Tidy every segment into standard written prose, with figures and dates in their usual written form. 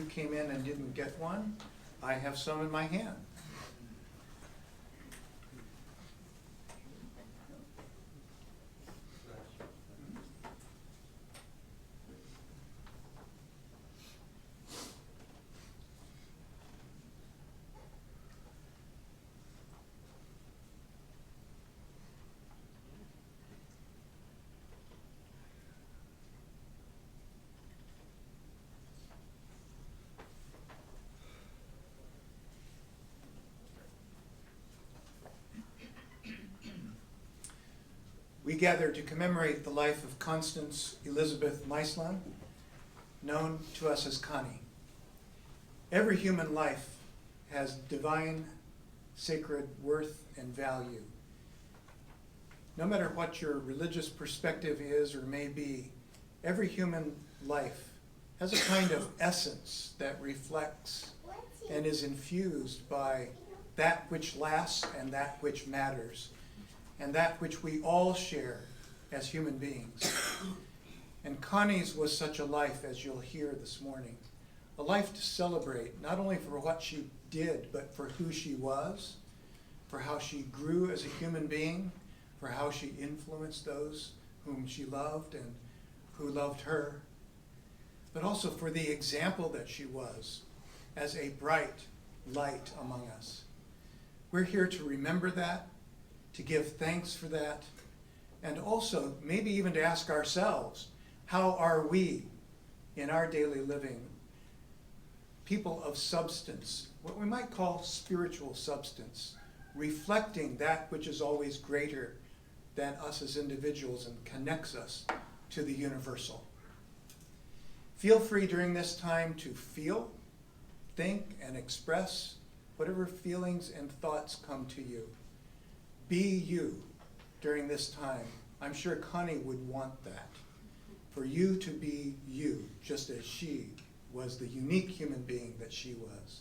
you came in and didn't get one, I have some in my hand. We gather to commemorate the life of Constance Elizabeth Meislahn, known to us as Connie. Every human life has divine, sacred worth and value. No matter what your religious perspective is or may be, every human life has a kind of essence that reflects and is infused by that which lasts and that which matters, and that which we all share as human beings. And Connie's was such a life, as you'll hear this morning, a life to celebrate, not only for what she did, but for who she was, for how she grew as a human being, for how she influenced those whom she loved and who loved her, but also for the example that she was as a bright light among us. We're here to remember that, to give thanks for that, and also maybe even to ask ourselves, how are we in our daily living people of substance, what we might call spiritual substance, reflecting that which is always greater than us as individuals and connects us to the universal. Feel free during this time to feel, think, and express whatever feelings and thoughts come to you. Be you during this time. I'm sure Connie would want that, for you to be you, just as she was the unique human being that she was.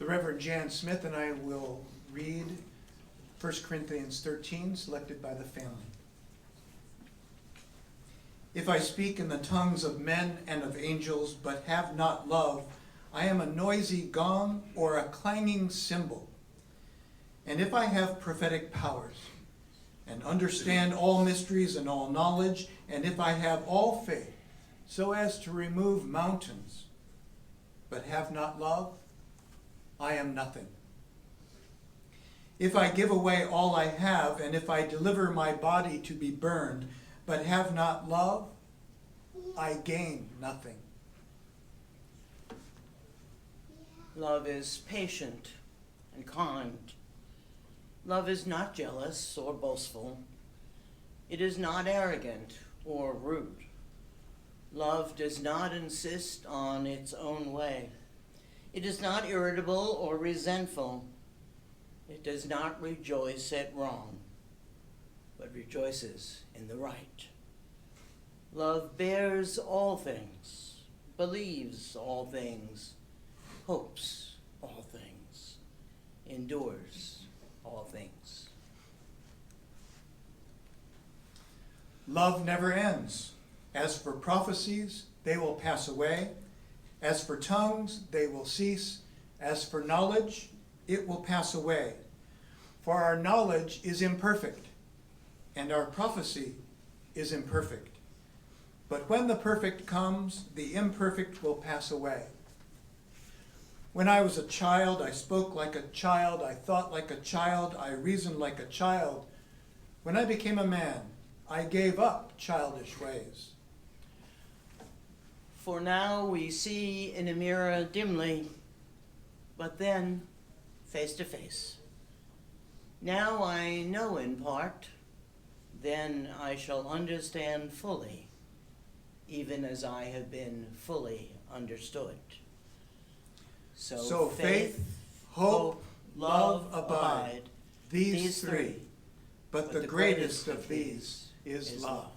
The Reverend Jan Smith and I will read 1 Corinthians 13, selected by the family. If I speak in the tongues of men and of angels, but have not love, I am a noisy gong or a clanging cymbal. And if I have prophetic powers, and understand all mysteries and all knowledge, and if I have all faith, so as to remove mountains, but have not love, I am nothing. If I give away all I have, and if I deliver my body to be burned, but have not love, I gain nothing. Love is patient and kind. Love is not jealous or boastful. It is not arrogant or rude. Love does not insist on its own way. It is not irritable or resentful. It does not rejoice at wrong, but rejoices in the right. Love bears all things, believes all things, hopes all things, endures all things. Love never ends. As for prophecies, they will pass away. As for tongues, they will cease. As for knowledge, it will pass away. For our knowledge is imperfect, and our prophecy is imperfect. But when the perfect comes, the imperfect will pass away. When I was a child, I spoke like a child, I thought like a child, I reasoned like a child. When I became a man, I gave up childish ways. For now we see in a mirror dimly, but then face to face. Now I know in part, then I shall understand fully, even as I have been fully understood. So faith, hope, love abide, these three, but the greatest of these is love.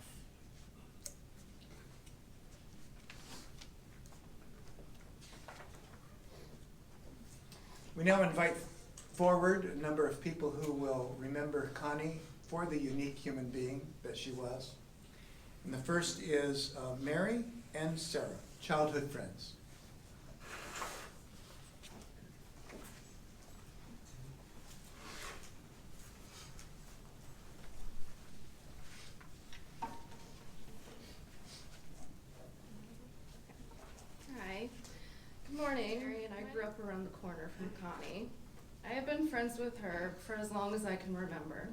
We now invite forward a number of people who will remember Connie for the unique human being that she was. And the first is Mary and Sarah, childhood friends. Hi. Good morning. Mary and I grew up around the corner from Connie. I have been friends with her for as long as I can remember.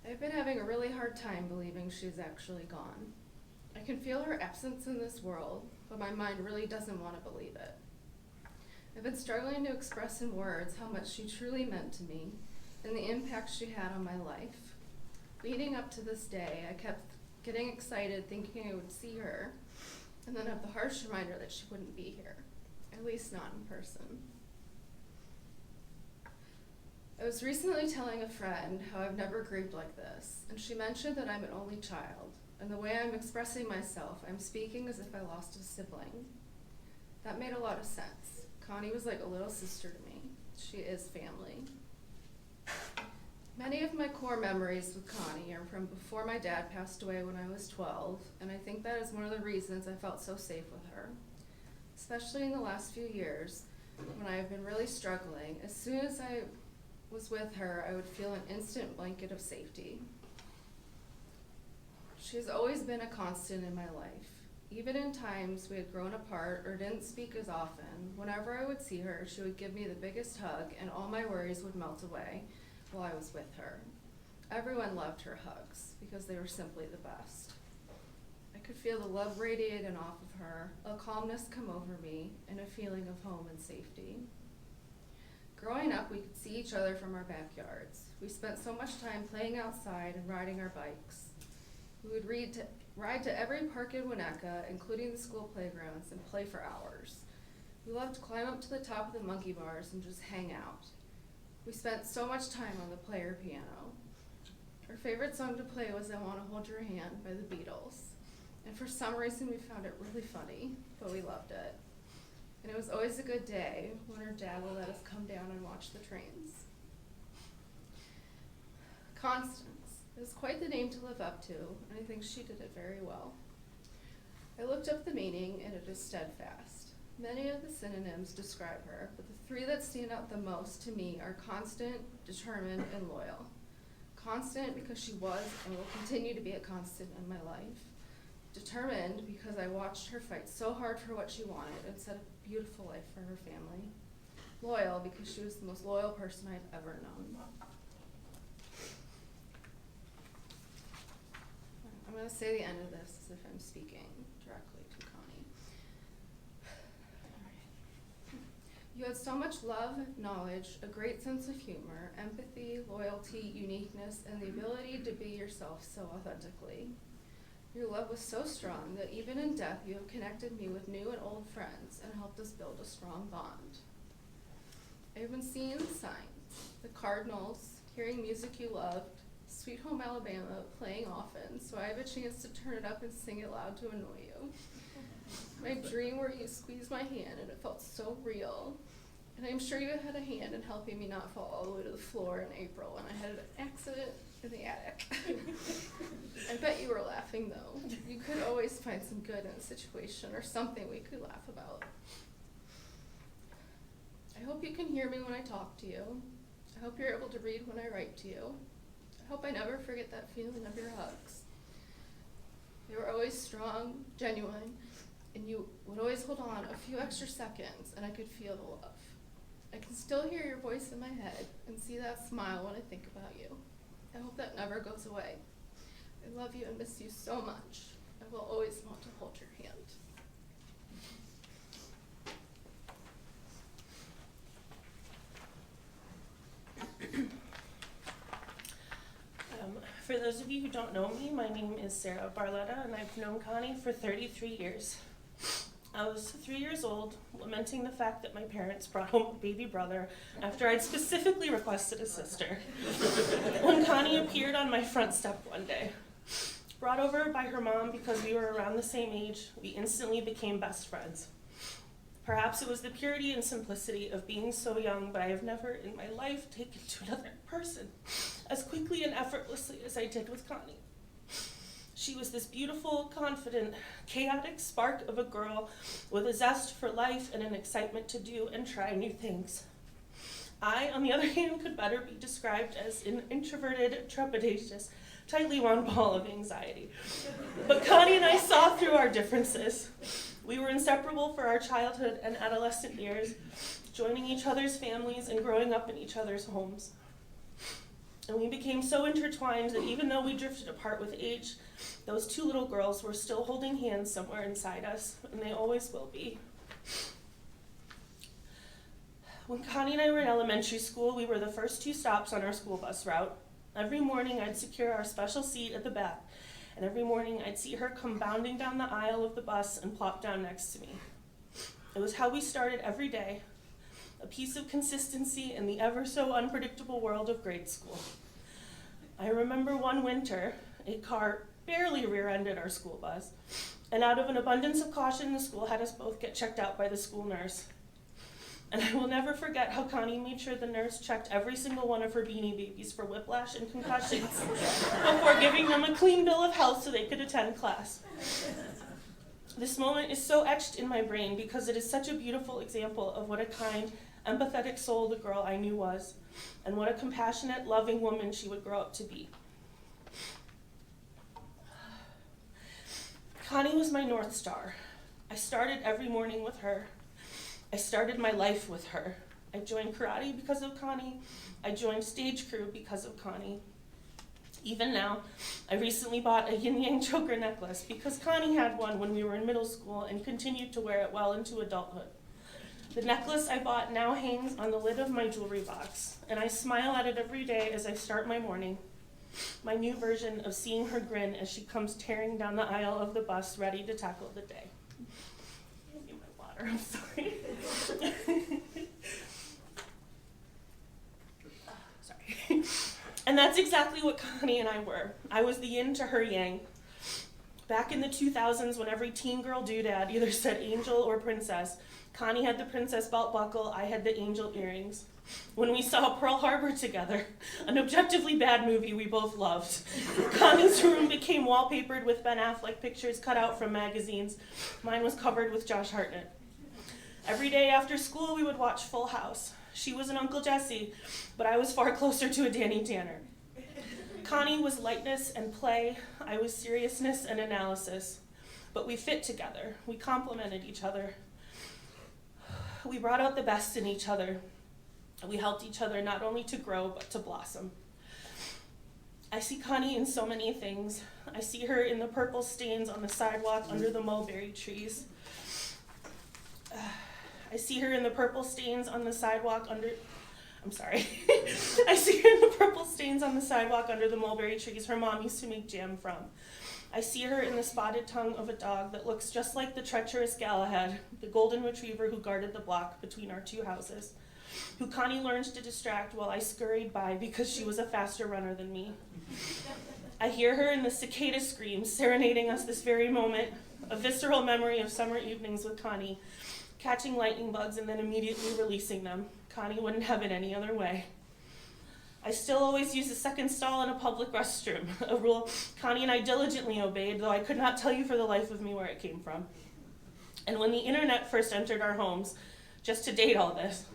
I've been having a really hard time believing she's actually gone. I can feel her absence in this world, but my mind really doesn't want to believe it. I've been struggling to express in words how much she truly meant to me and the impact she had on my life. Leading up to this day, I kept getting excited thinking I would see her, and then have the harsh reminder that she wouldn't be here, at least not in person. I was recently telling a friend how I've never grieved like this, and she mentioned that I'm an only child, and the way I'm expressing myself, I'm speaking as if I lost a sibling. That made a lot of sense. Connie was like a little sister to me. She is family. Many of my core memories with Connie are from before my dad passed away when I was 12, and I think that is one of the reasons I felt so safe with her. Especially in the last few years, when I have been really struggling, as soon as I was with her, I would feel an instant blanket of safety. She's always been a constant in my life. Even in times we had grown apart or didn't speak as often, whenever I would see her, she would give me the biggest hug and all my worries would melt away while I was with her. Everyone loved her hugs because they were simply the best. I could feel the love radiating off of her, a calmness come over me, and a feeling of home and safety. Growing up, we could see each other from our backyards. We spent so much time playing outside and riding our bikes. We would ride to every park in Winnetka, including the school playgrounds, and play for hours. We loved to climb up to the top of the monkey bars and just hang out. We spent so much time on the player piano. Our favorite song to play was I Wanna Hold Your Hand by the Beatles. And for some reason we found it really funny, but we loved it. And it was always a good day when her dad would let us come down and watch the trains. Constance is quite the name to live up to, and I think she did it very well. I looked up the meaning, and it is steadfast. Many of the synonyms describe her, but the three that stand out the most to me are constant, determined, and loyal. Constant because she was and will continue to be a constant in my life. Determined because I watched her fight so hard for what she wanted and set a beautiful life for her family. Loyal because she was the most loyal person I've ever known. I'm going to say the end of this as if I'm speaking directly to Connie. You had so much love, knowledge, a great sense of humor, empathy, loyalty, uniqueness, and the ability to be yourself so authentically. Your love was so strong that even in death you have connected me with new and old friends and helped us build a strong bond. I have been seeing the signs, the cardinals, hearing music you loved, Sweet Home Alabama playing often, so I have a chance to turn it up and sing it loud to annoy you. My dream where you squeezed my hand and it felt so real. And I'm sure you had a hand in helping me not fall all the way to the floor in April when I had an accident in the attic. I bet you were laughing though. You could always find some good in a situation or something we could laugh about. I hope you can hear me when I talk to you. I hope you're able to read when I write to you. I hope I never forget that feeling of your hugs. They were always strong, genuine, and you would always hold on a few extra seconds and I could feel the love. I can still hear your voice in my head and see that smile when I think about you. I hope that never goes away. I love you and miss you so much. I will always want to hold your hand. For those of you who don't know me, my name is Sarah Barletta, and I've known Connie for 33 years. I was 3 years old, lamenting the fact that my parents brought home a baby brother after I'd specifically requested a sister, when Connie appeared on my front step one day. Brought over by her mom because we were around the same age, we instantly became best friends. Perhaps it was the purity and simplicity of being so young, but I have never in my life taken to another person as quickly and effortlessly as I did with Connie. She was this beautiful, confident, chaotic spark of a girl with a zest for life and an excitement to do and try new things. I, on the other hand, could better be described as an introverted, trepidatious, tightly wound ball of anxiety. But Connie and I saw through our differences. We were inseparable for our childhood and adolescent years, joining each other's families and growing up in each other's homes. And we became so intertwined that even though we drifted apart with age, those two little girls were still holding hands somewhere inside us, and they always will be. When Connie and I were in elementary school, we were the first 2 stops on our school bus route. Every morning I'd secure our special seat at the back, and every morning I'd see her come bounding down the aisle of the bus and plop down next to me. It was how we started every day, a piece of consistency in the ever so unpredictable world of grade school. I remember one winter, a car barely rear-ended our school bus, and out of an abundance of caution, the school had us both get checked out by the school nurse. And I will never forget how Connie made sure the nurse checked every single one of her Beanie Babies for whiplash and concussions before giving them a clean bill of health so they could attend class. This moment is so etched in my brain because it is such a beautiful example of what a kind, empathetic soul the girl I knew was, and what a compassionate, loving woman she would grow up to be. Connie was my North Star. I started every morning with her. I started my life with her. I joined karate because of Connie. I joined stage crew because of Connie. Even now, I recently bought a yin-yang choker necklace because Connie had one when we were in middle school and continued to wear it well into adulthood. The necklace I bought now hangs on the lid of my jewelry box, and I smile at it every day as I start my morning. My new version of seeing her grin as she comes tearing down the aisle of the bus ready to tackle the day. I'm sorry. Sorry. And that's exactly what Connie and I were. I was the yin to her yang. Back in the 2000s, when every teen girl doodad either said angel or princess, Connie had the princess belt buckle, I had the angel earrings. When we saw Pearl Harbor together, an objectively bad movie we both loved, Connie's room became wallpapered with Ben Affleck pictures cut out from magazines. Mine was covered with Josh Hartnett. Every day after school, we would watch Full House. She was an Uncle Jesse, but I was far closer to a Danny Tanner. Connie was lightness and play. I was seriousness and analysis. But we fit together. We complemented each other. We brought out the best in each other. We helped each other not only to grow, but to blossom. I see Connie in so many things. I see her in the purple stains on the sidewalk under the mulberry trees. I see her in the purple stains on the sidewalk under, I see her in the purple stains on the sidewalk under the mulberry trees her mom used to make jam from. I see her in the spotted tongue of a dog that looks just like the treacherous Galahad, the golden retriever who guarded the block between our 2 houses. who Connie learned to distract while I scurried by because she was a faster runner than me. I hear her in the cicada screams serenading us this very moment, a visceral memory of summer evenings with Connie, catching lightning bugs and then immediately releasing them. Connie wouldn't have it any other way. I still always use the second stall in a public restroom, a rule Connie and I diligently obeyed, though I could not tell you for the life of me where it came from. And when the internet first entered our homes, just to date all this,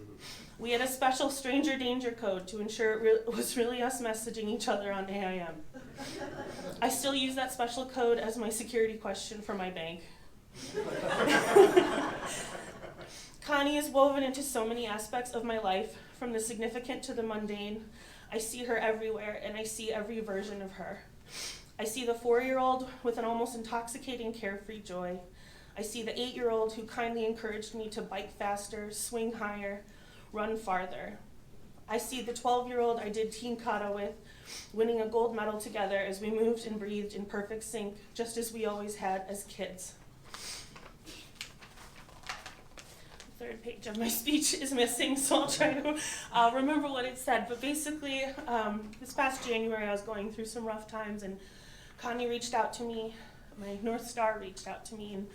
we had a special stranger danger code to ensure it was really us messaging each other on AIM. I still use that special code as my security question for my bank. Connie is woven into so many aspects of my life, from the significant to the mundane. I see her everywhere, and I see every version of her. I see the 4-year-old with an almost intoxicating carefree joy. I see the 8-year-old who kindly encouraged me to bike faster, swing higher, run farther. I see the 12-year-old I did team kata with, winning a gold medal together as we moved and breathed in perfect sync, just as we always had as kids. The third page of my speech is missing, so I'll try to remember what it said. But basically, this past January, I was going through some rough times, and Connie reached out to me. My North Star reached out to me and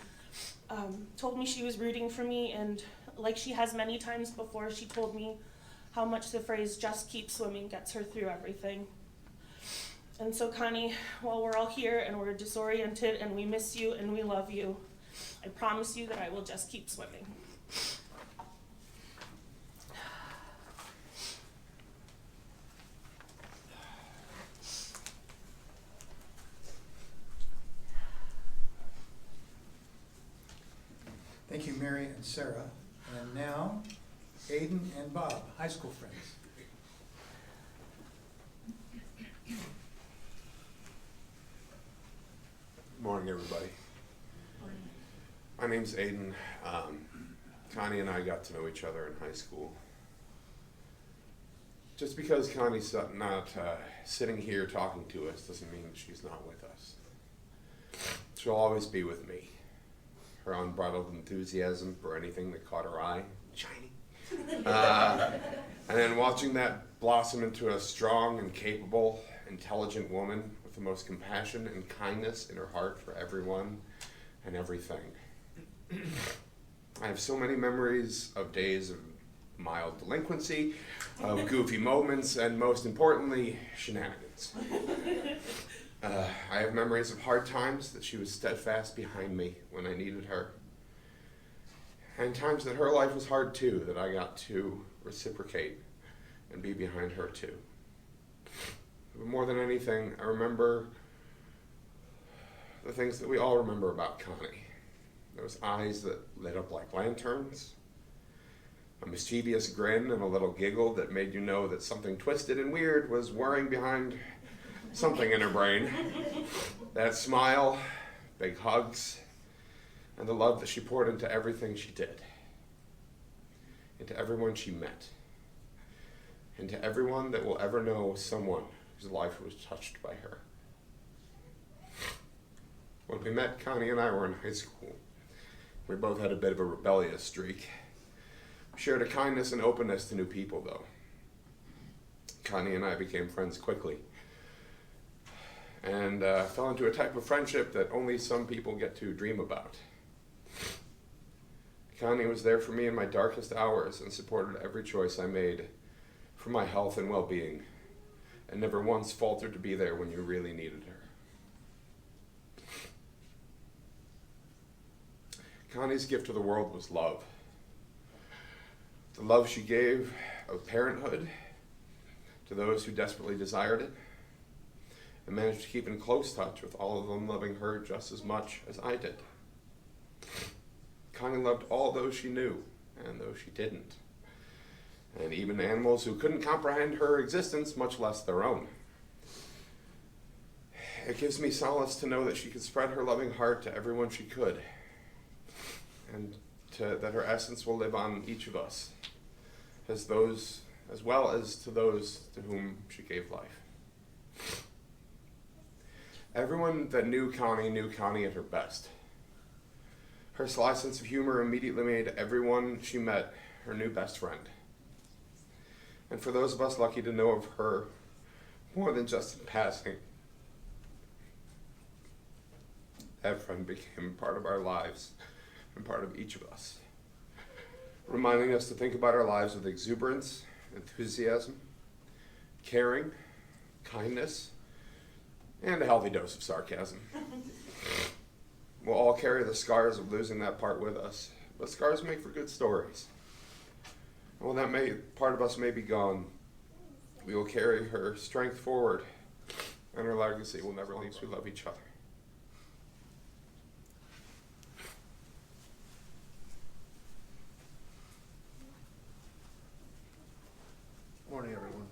told me she was rooting for me, and like she has many times before, she told me how much the phrase "just keep swimming" gets her through everything. And so, Connie, while we're all here and we're disoriented and we miss you and we love you, I promise you that I will just keep swimming. Thank you, Mary and Sarah. And now, Aiden and Bob, high school friends. Good morning, everybody. My name's Aiden. Connie and I got to know each other in high school. Just because Connie's not sitting here talking to us doesn't mean she's not with us. She'll always be with me. Her unbridled enthusiasm for anything that caught her eye, shiny. And then watching that blossom into a strong and capable, intelligent woman with the most compassion and kindness in her heart for everyone and everything. I have so many memories of days of mild delinquency, of goofy moments, and most importantly, shenanigans. I have memories of hard times that she was steadfast behind me when I needed her. And times that her life was hard too, that I got to reciprocate and be behind her too. But more than anything, I remember the things that we all remember about Connie. Those eyes that lit up like lanterns, a mischievous grin and a little giggle that made you know that something twisted and weird was whirring behind something in her brain. That smile, big hugs, and the love that she poured into everything she did, into everyone she met, into everyone that will ever know someone whose life was touched by her. When we met, Connie and I were in high school. We both had a bit of a rebellious streak. We shared a kindness and openness to new people, though. Connie and I became friends quickly, and fell into a type of friendship that only some people get to dream about. Connie was there for me in my darkest hours and supported every choice I made for my health and well-being, and never once faltered to be there when you really needed her. Connie's gift to the world was love. The love she gave of parenthood to those who desperately desired it, and managed to keep in close touch with all of them loving her just as much as I did. Connie loved all those she knew and those she didn't, and even animals who couldn't comprehend her existence, much less their own. It gives me solace to know that she could spread her loving heart to everyone she could, and that her essence will live on each of us, as well as to those to whom she gave life. Everyone that knew Connie at her best. Her sly sense of humor immediately made everyone she met her new best friend. And for those of us lucky to know of her more than just in passing, that friend became part of our lives and part of each of us, reminding us to think about our lives with exuberance, enthusiasm, caring, kindness, and a healthy dose of sarcasm. We'll all carry the scars of losing that part with us, but scars make for good stories. Well, part of us may be gone, we will carry her strength forward, and her legacy will never leave. We love each other. Morning, everyone.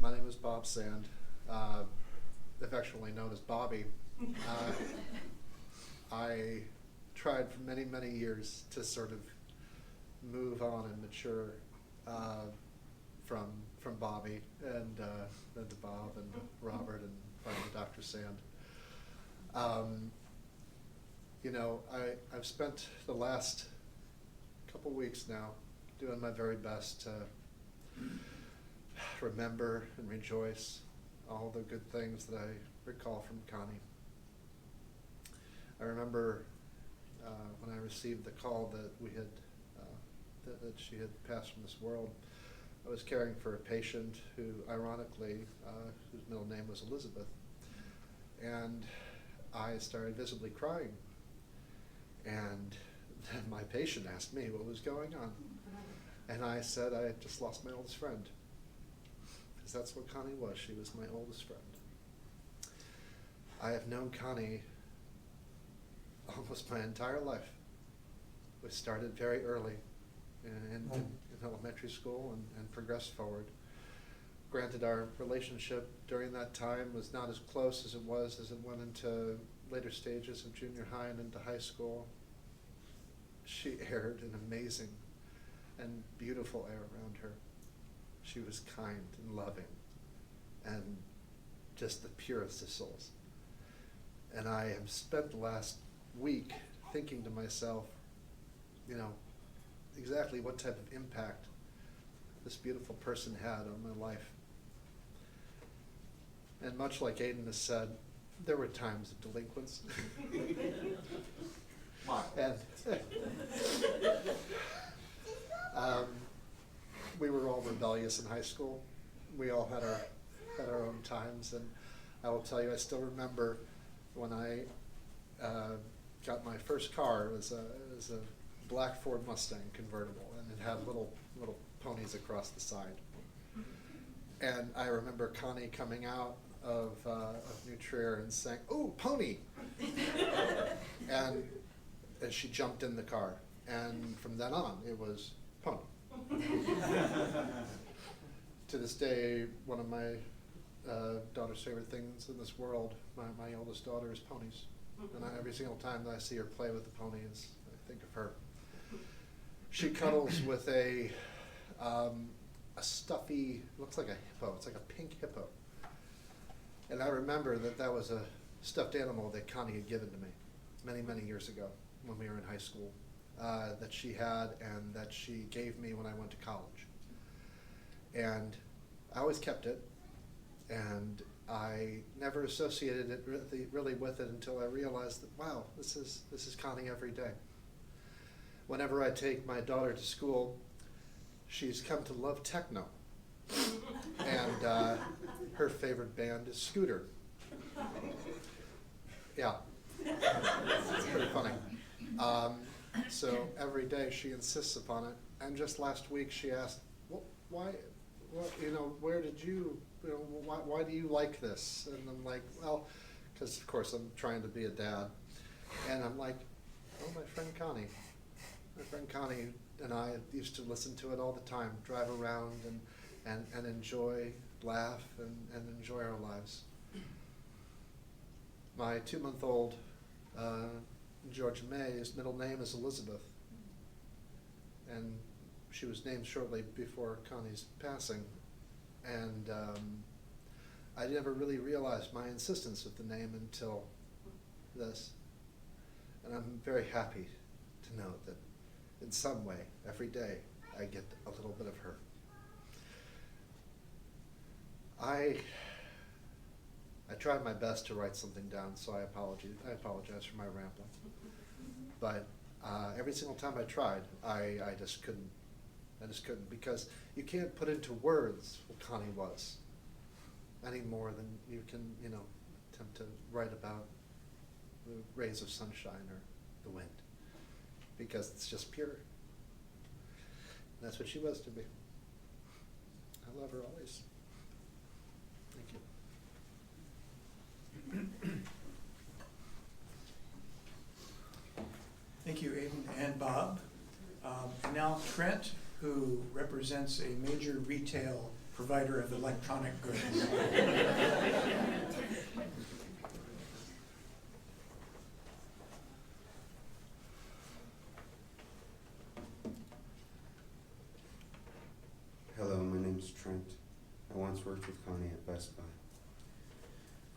My name is Bob Sand, affectionately known as Bobby. I tried for many, many years to sort of move on and mature from Bobby and then to Bob and Robert and finally Dr. Sand. You know, I've spent the last couple weeks now doing my very best to remember and rejoice all the good things that I recall from Connie. I remember when I received the call that we had that she had passed from this world. I was caring for a patient who, ironically, whose middle name was Elizabeth, and I started visibly crying. And then my patient asked me what was going on. And I said I had just lost my oldest friend. Because that's what Connie was. She was my oldest friend. I have known Connie almost my entire life. We started very early in elementary school and progressed forward. Granted, our relationship during that time was not as close as it was as it went into later stages of junior high and into high school. She aired an amazing and beautiful air around her. She was kind and loving and just the purest of souls. And I have spent the last week thinking to myself, you know, exactly what type of impact this beautiful person had on my life. And much like Aiden has said, there were times of delinquence. And we were all rebellious in high school. We all had our own times, and I will tell you, I still remember when I got my first car. It was a black Ford Mustang convertible, and it had little ponies across the side. And I remember Connie coming out of New Trier and saying, "Oh, pony!" and as she jumped in the car, and from then on, it was pony. To this day, one of my daughter's favorite things in this world, my oldest daughter, is ponies. And every single time that I see her play with the ponies, I think of her. She cuddles with a stuffy, looks like a hippo. It's like a pink hippo. And I remember that was a stuffed animal that Connie had given to me many, many years ago when we were in high school, that she had and that she gave me when I went to college. And I always kept it, and I never associated it really with it until I realized that, wow, this is Connie every day. Whenever I take my daughter to school, she's come to love techno. And her favorite band is Scooter. Yeah, it's pretty funny. So every day she insists upon it. And just last week she asked, why, where did you, why do you like this? And I'm like, well, because of course I'm trying to be a dad. And I'm like, oh, my friend Connie. My friend Connie and I used to listen to it all the time, drive around and enjoy, laugh, and enjoy our lives. My 2-month-old Georgia May's middle name is Elizabeth, and she was named shortly before Connie's passing, and I never really realized my insistence with the name until this, and I'm very happy to know that in some way, every day, I get a little bit of her. I tried my best to write something down, so I apologize for my rambling. But every single time I tried, I just couldn't. Because you can't put into words what Connie was any more than you can, attempt to write about the rays of sunshine or the wind, because it's just pure. And that's what she was to me. I love her always. Thank you. Thank you, Aiden and Bob. And now Trent, who represents a major retail provider of electronic goods. Hello, my name is Trent. I once worked with Connie at Best Buy.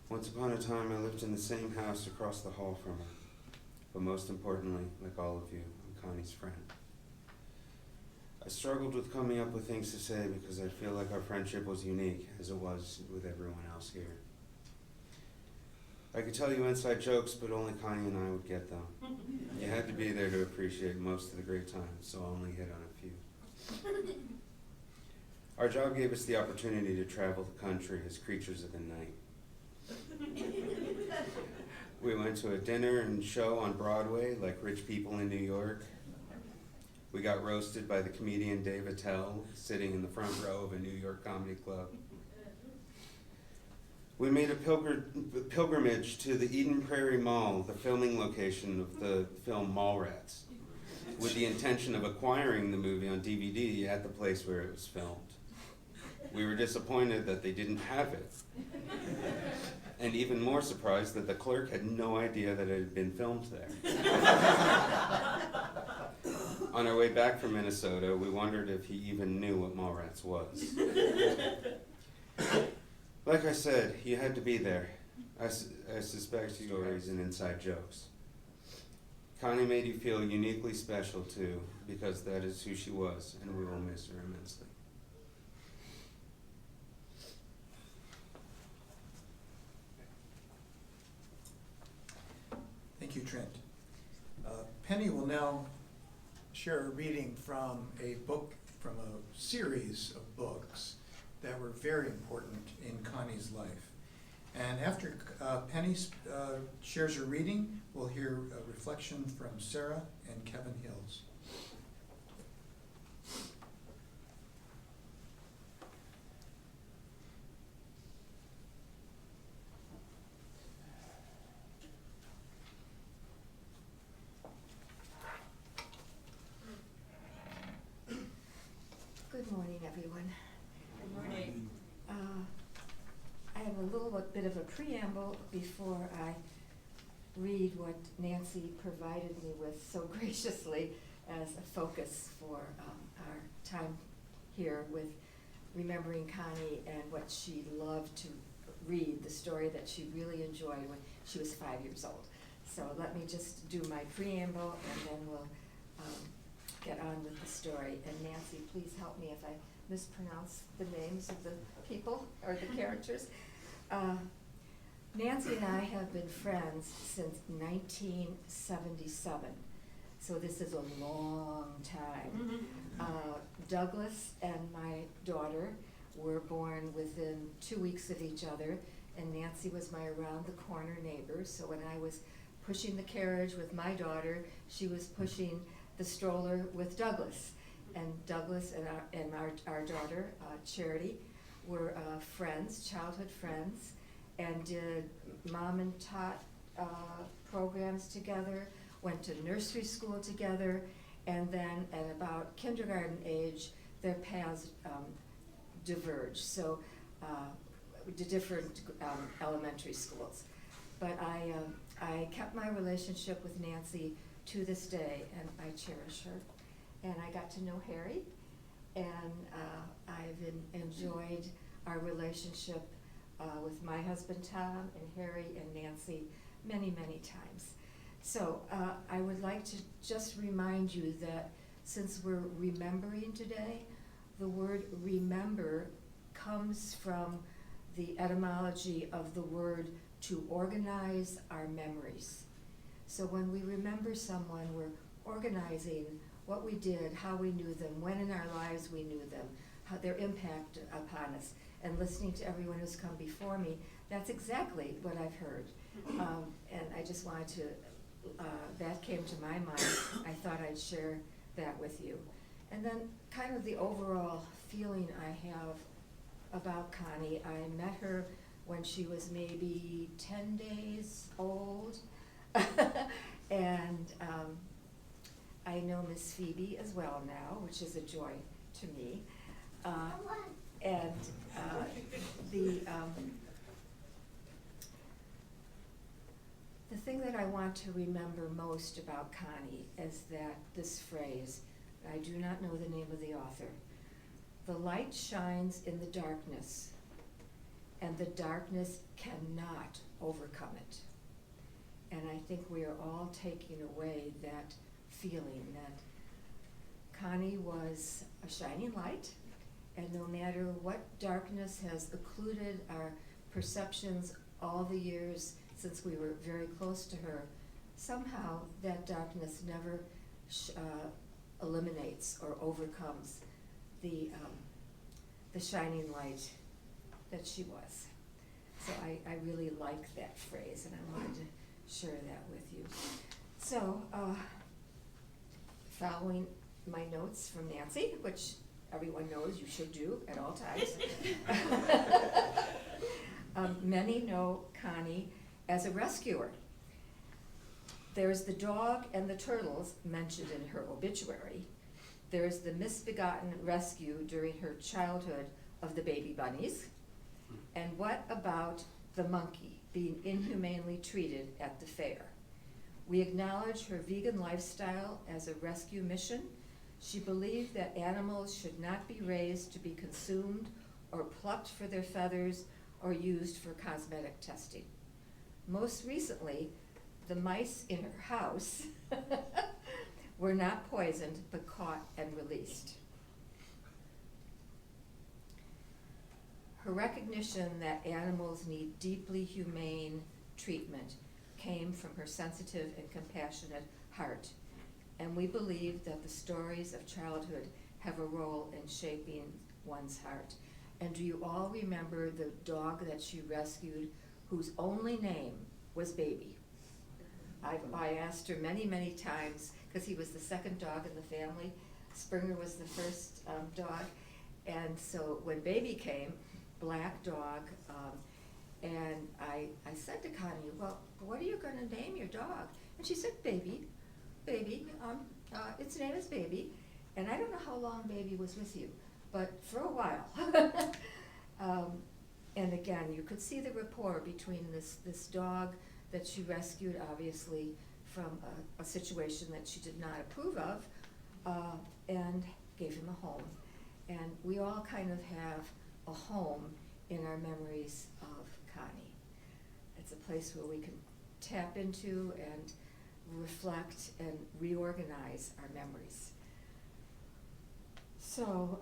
Once upon a time, I lived in the same house across the hall from her. But most importantly, like all of you, I'm Connie's friend. I struggled with coming up with things to say because I feel like our friendship was unique, as it was with everyone else here. I could tell you inside jokes, but only Connie and I would get them. You had to be there to appreciate most of the great times, so I'll only hit on a few. Our job gave us the opportunity to travel the country as creatures of the night. We went to a dinner and show on Broadway like rich people in New York. We got roasted by the comedian Dave Attell, sitting in the front row of a New York comedy club. We made a pilgrimage to the Eden Prairie Mall, the filming location of the film Mallrats, with the intention of acquiring the movie on DVD at the place where it was filmed. We were disappointed that they didn't have it, and even more surprised that the clerk had no idea that it had been filmed there. On our way back from Minnesota, we wondered if he even knew what Mallrats was. Like I said, you had to be there. I suspect stories and inside jokes. Connie made you feel uniquely special too, because that is who she was, and we will miss her immensely. Thank you, Trent. Penny will now share a reading from a book, from a series of books that were very important in Connie's life. And after Penny shares her reading, we'll hear a reflection from Sarah and Kevin Hills. Good morning, everyone. Good morning. I have a little bit of a preamble before I read what Nancy provided me with so graciously as a focus for our time here with remembering Connie and what she loved to read, the story that she really enjoyed when she was 5 years old. So let me just do my preamble and then we'll get on with the story. And Nancy, please help me if I mispronounce the names of the people or the characters. Nancy and I have been friends since 1977, so this is a long time. Douglas and my daughter were born within 2 weeks of each other, and Nancy was my around-the-corner neighbor, so when I was pushing the carriage with my daughter, she was pushing the stroller with Douglas. And Douglas and our daughter, Charity, were friends, childhood friends, and did mom and tot programs together, went to nursery school together, and then at about kindergarten age, their paths diverged. So to different elementary schools. But I kept my relationship with Nancy to this day, and I cherish her. And I got to know Harry, and I've enjoyed our relationship with my husband Tom and Harry and Nancy many, many times. So I would like to just remind you that since we're remembering today, the word remember comes from the etymology of the word to organize our memories. So when we remember someone, we're organizing what we did, how we knew them, when in our lives we knew them, how their impact upon us. And listening to everyone who's come before me, that's exactly what I've heard. And I just wanted to, that came to my mind. I thought I'd share that with you. And then kind of the overall feeling I have about Connie. I met her when she was maybe 10 days old. And I know Miss Phoebe as well now, which is a joy to me. And the thing that I want to remember most about Connie is that this phrase, I do not know the name of the author, the light shines in the darkness, and the darkness cannot overcome it. And I think we are all taking away that feeling that Connie was a shining light, and no matter what darkness has occluded our perceptions all the years since we were very close to her, somehow that darkness never eliminates or overcomes the shining light that she was. So I really like that phrase, and I wanted to share that with you. So, following my notes from Nancy, which everyone knows you should do at all times. Many know Connie as a rescuer. There's the dog and the turtles mentioned in her obituary. There's the misbegotten rescue during her childhood of the baby bunnies. And what about the monkey being inhumanely treated at the fair? We acknowledge her vegan lifestyle as a rescue mission. She believed that animals should not be raised to be consumed or plucked for their feathers or used for cosmetic testing. Most recently, the mice in her house were not poisoned but caught and released. Her recognition that animals need deeply humane treatment came from her sensitive and compassionate heart, and we believe that the stories of childhood have a role in shaping one's heart. And do you all remember the dog that she rescued whose only name was Baby? I asked her many, many times, because he was the second dog in the family. Springer was the first dog. And so when Baby came, black dog, and I said to Connie, well, what are you going to name your dog? And she said, Baby, its name is Baby. And I don't know how long Baby was with you, but for a while. And again, you could see the rapport between this dog that she rescued, obviously, from a situation that she did not approve of, and gave him a home. And we all kind of have a home in our memories of Connie. It's a place where we can tap into and reflect and reorganize our memories. So,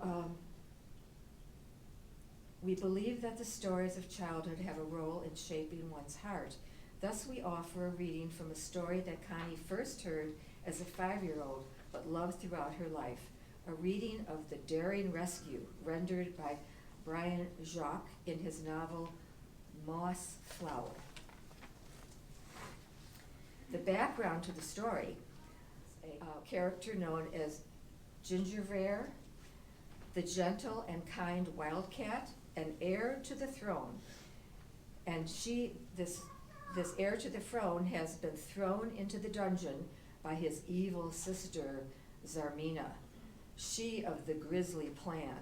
we believe that the stories of childhood have a role in shaping one's heart. Thus, we offer a reading from a story that Connie first heard as a 5-year-old, but loved throughout her life. A reading of The Daring Rescue, rendered by Brian Jacques in his novel, Moss Flower. The background to the story, a character known as Gingervere, the gentle and kind wildcat, an heir to the throne. And this heir to the throne has been thrown into the dungeon by his evil sister, Zarmina, she of the grisly plan,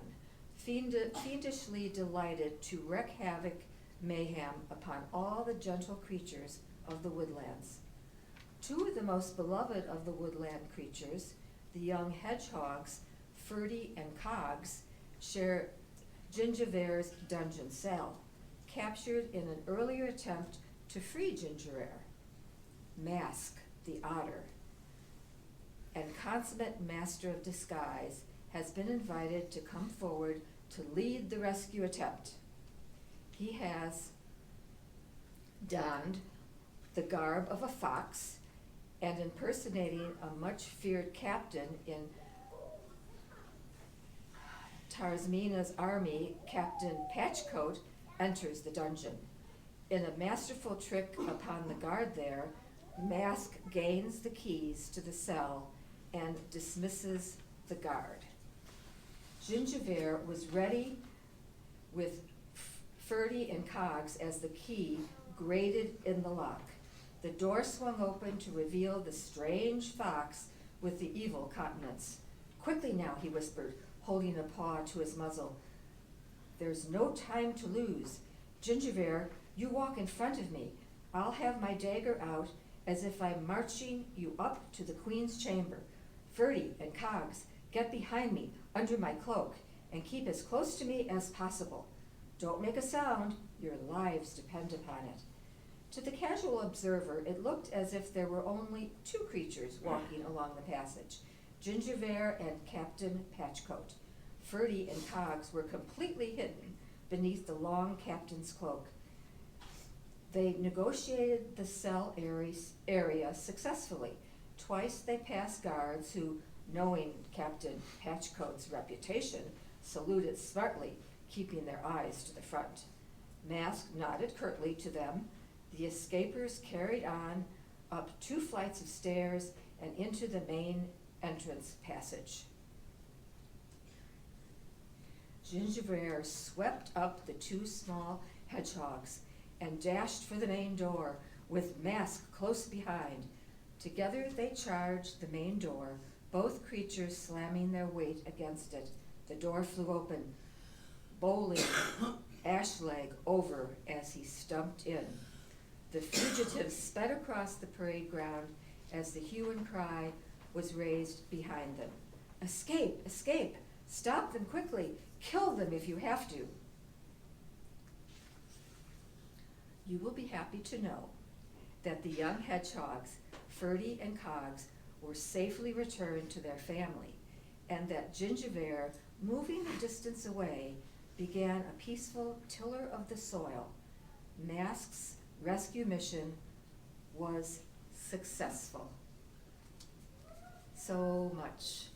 fiendishly delighted to wreak havoc, mayhem upon all the gentle creatures of the woodlands. Two of the most beloved of the woodland creatures, the young hedgehogs, Ferdy and Cogs, share Gingervare's dungeon cell, captured in an earlier attempt to free Gingervare. Mask, the otter, and consummate master of disguise, has been invited to come forward to lead the rescue attempt. He has donned the garb of a fox and impersonating a much feared captain in Tarsmina's army, Captain Patchcoat enters the dungeon. In a masterful trick upon the guard there, Mask gains the keys to the cell and dismisses the guard. Gingiver was ready with Ferdy and Cogs as the key grated in the lock. The door swung open to reveal the strange fox with the evil countenance. "Quickly now," he whispered, holding a paw to his muzzle. "There's no time to lose. Gingiver, you walk in front of me. I'll have my dagger out as if I'm marching you up to the Queen's chamber. Ferdy and Cogs, get behind me under my cloak and keep as close to me as possible. Don't make a sound. Your lives depend upon it." To the casual observer, it looked as if there were only two creatures walking along the passage, Gingiver and Captain Patchcoat. Ferdy and Cogs were completely hidden beneath the long captain's cloak. They negotiated the cell area successfully. Twice they passed guards who, knowing Captain Patchcoat's reputation, saluted smartly, keeping their eyes to the front. Mask nodded curtly to them. The escapers carried on up 2 flights of stairs and into the main entrance passage. Gingiver swept up the 2 small hedgehogs and dashed for the main door, with Mask close behind. Together they charged the main door, both creatures slamming their weight against it. The door flew open, bowling Ashleg over as he stumped in. The fugitives sped across the parade ground as the hue and cry was raised behind them. "Escape! Escape! Stop them quickly! Kill them if you have to!" You will be happy to know that the young hedgehogs, Ferdy and Cogs, were safely returned to their family, and that Gingiver, moving a distance away, began a peaceful tiller of the soil. Mask's rescue mission was successful. So much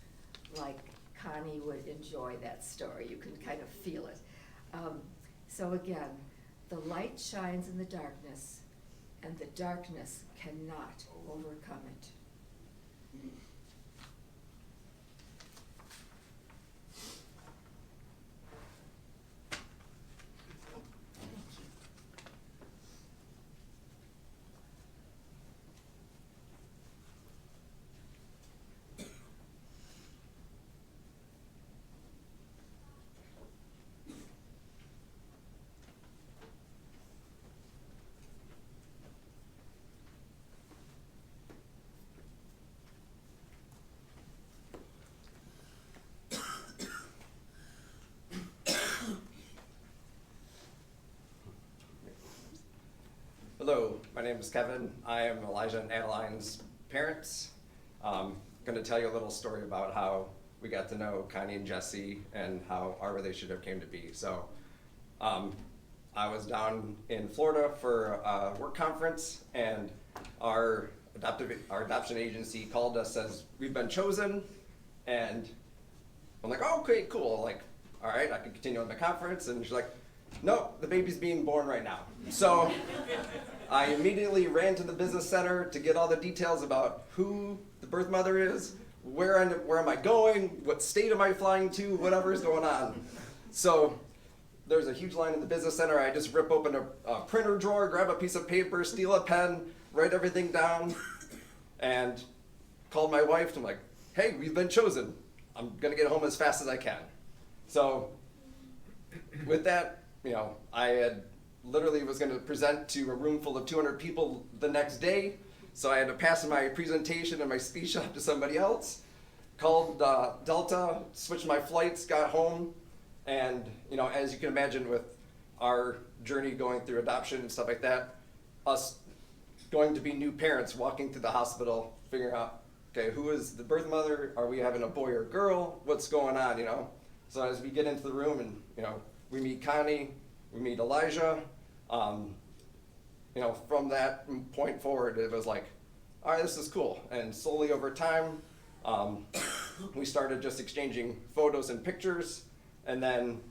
like Connie would enjoy that story. You can kind of feel it. So again, the light shines in the darkness, and the darkness cannot overcome it. Hello, my name is Kevin. I am Elijah and Adeline's parents. I'm going to tell you a little story about how we got to know Connie and Jesse and how our relationship came to be. So I was down in Florida for a work conference, and our adoption agency called us, says, "We've been chosen." And I'm like, "Oh, okay, cool. Like, all right, I can continue on the conference." And she's like, "No, the baby's being born right now." So I immediately ran to the business center to get all the details about who the birth mother is, where am I going, what state am I flying to, whatever is going on. So there's a huge line in the business center. I just rip open a printer drawer, grab a piece of paper, steal a pen, write everything down, and called my wife. I'm like, "Hey, we've been chosen. I'm gonna get home as fast as I can." So with that, I had literally was going to present to a room full of 200 people the next day. So I had to pass my presentation and my speech off to somebody else. Called Delta, switched my flights, got home. And, as you can imagine with our journey going through adoption and stuff like that, us going to be new parents, walking through the hospital, figuring out okay, who is the birth mother? Are we having a boy or a girl? What's going on, you know? So as we get into the room and, you know, we meet Connie, we meet Elijah, you know, from that point forward, it was like, all right, this is cool. And slowly over time, we started just exchanging photos and pictures, and then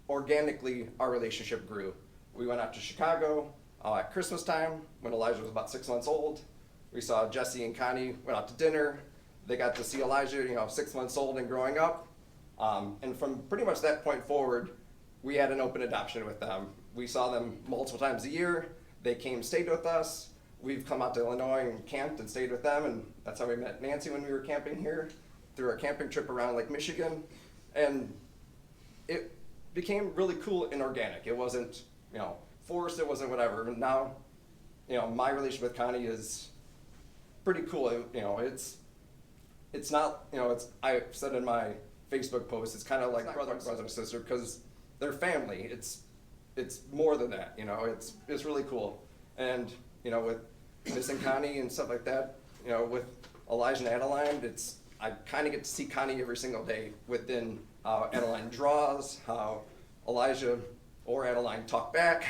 organically our relationship grew. We went out to Chicago at Christmas time when Elijah was about 6 months old. We saw Jesse and Connie went out to dinner. They got to see Elijah, you know, 6 months old and growing up. And from pretty much that point forward, we had an open adoption with them. We saw them multiple times a year. They came, stayed with us. We've come out to Illinois and camped and stayed with them, and that's how we met Nancy when we were camping here through our camping trip around Lake Michigan. And it became really cool and organic. It wasn't, you know, forced, it wasn't whatever. And now, you know, my relationship with Connie is pretty cool. You know, it's not, you know, it's, I said in my Facebook post, it's kind of like brother and sister, because they're family. It's more than that, you know, it's really cool. And, you know, with Miss and Connie and stuff like that, you know, with Elijah and Adeline, I kind of get to see Connie every single day within how Adeline draws, how Elijah or Adeline talk back.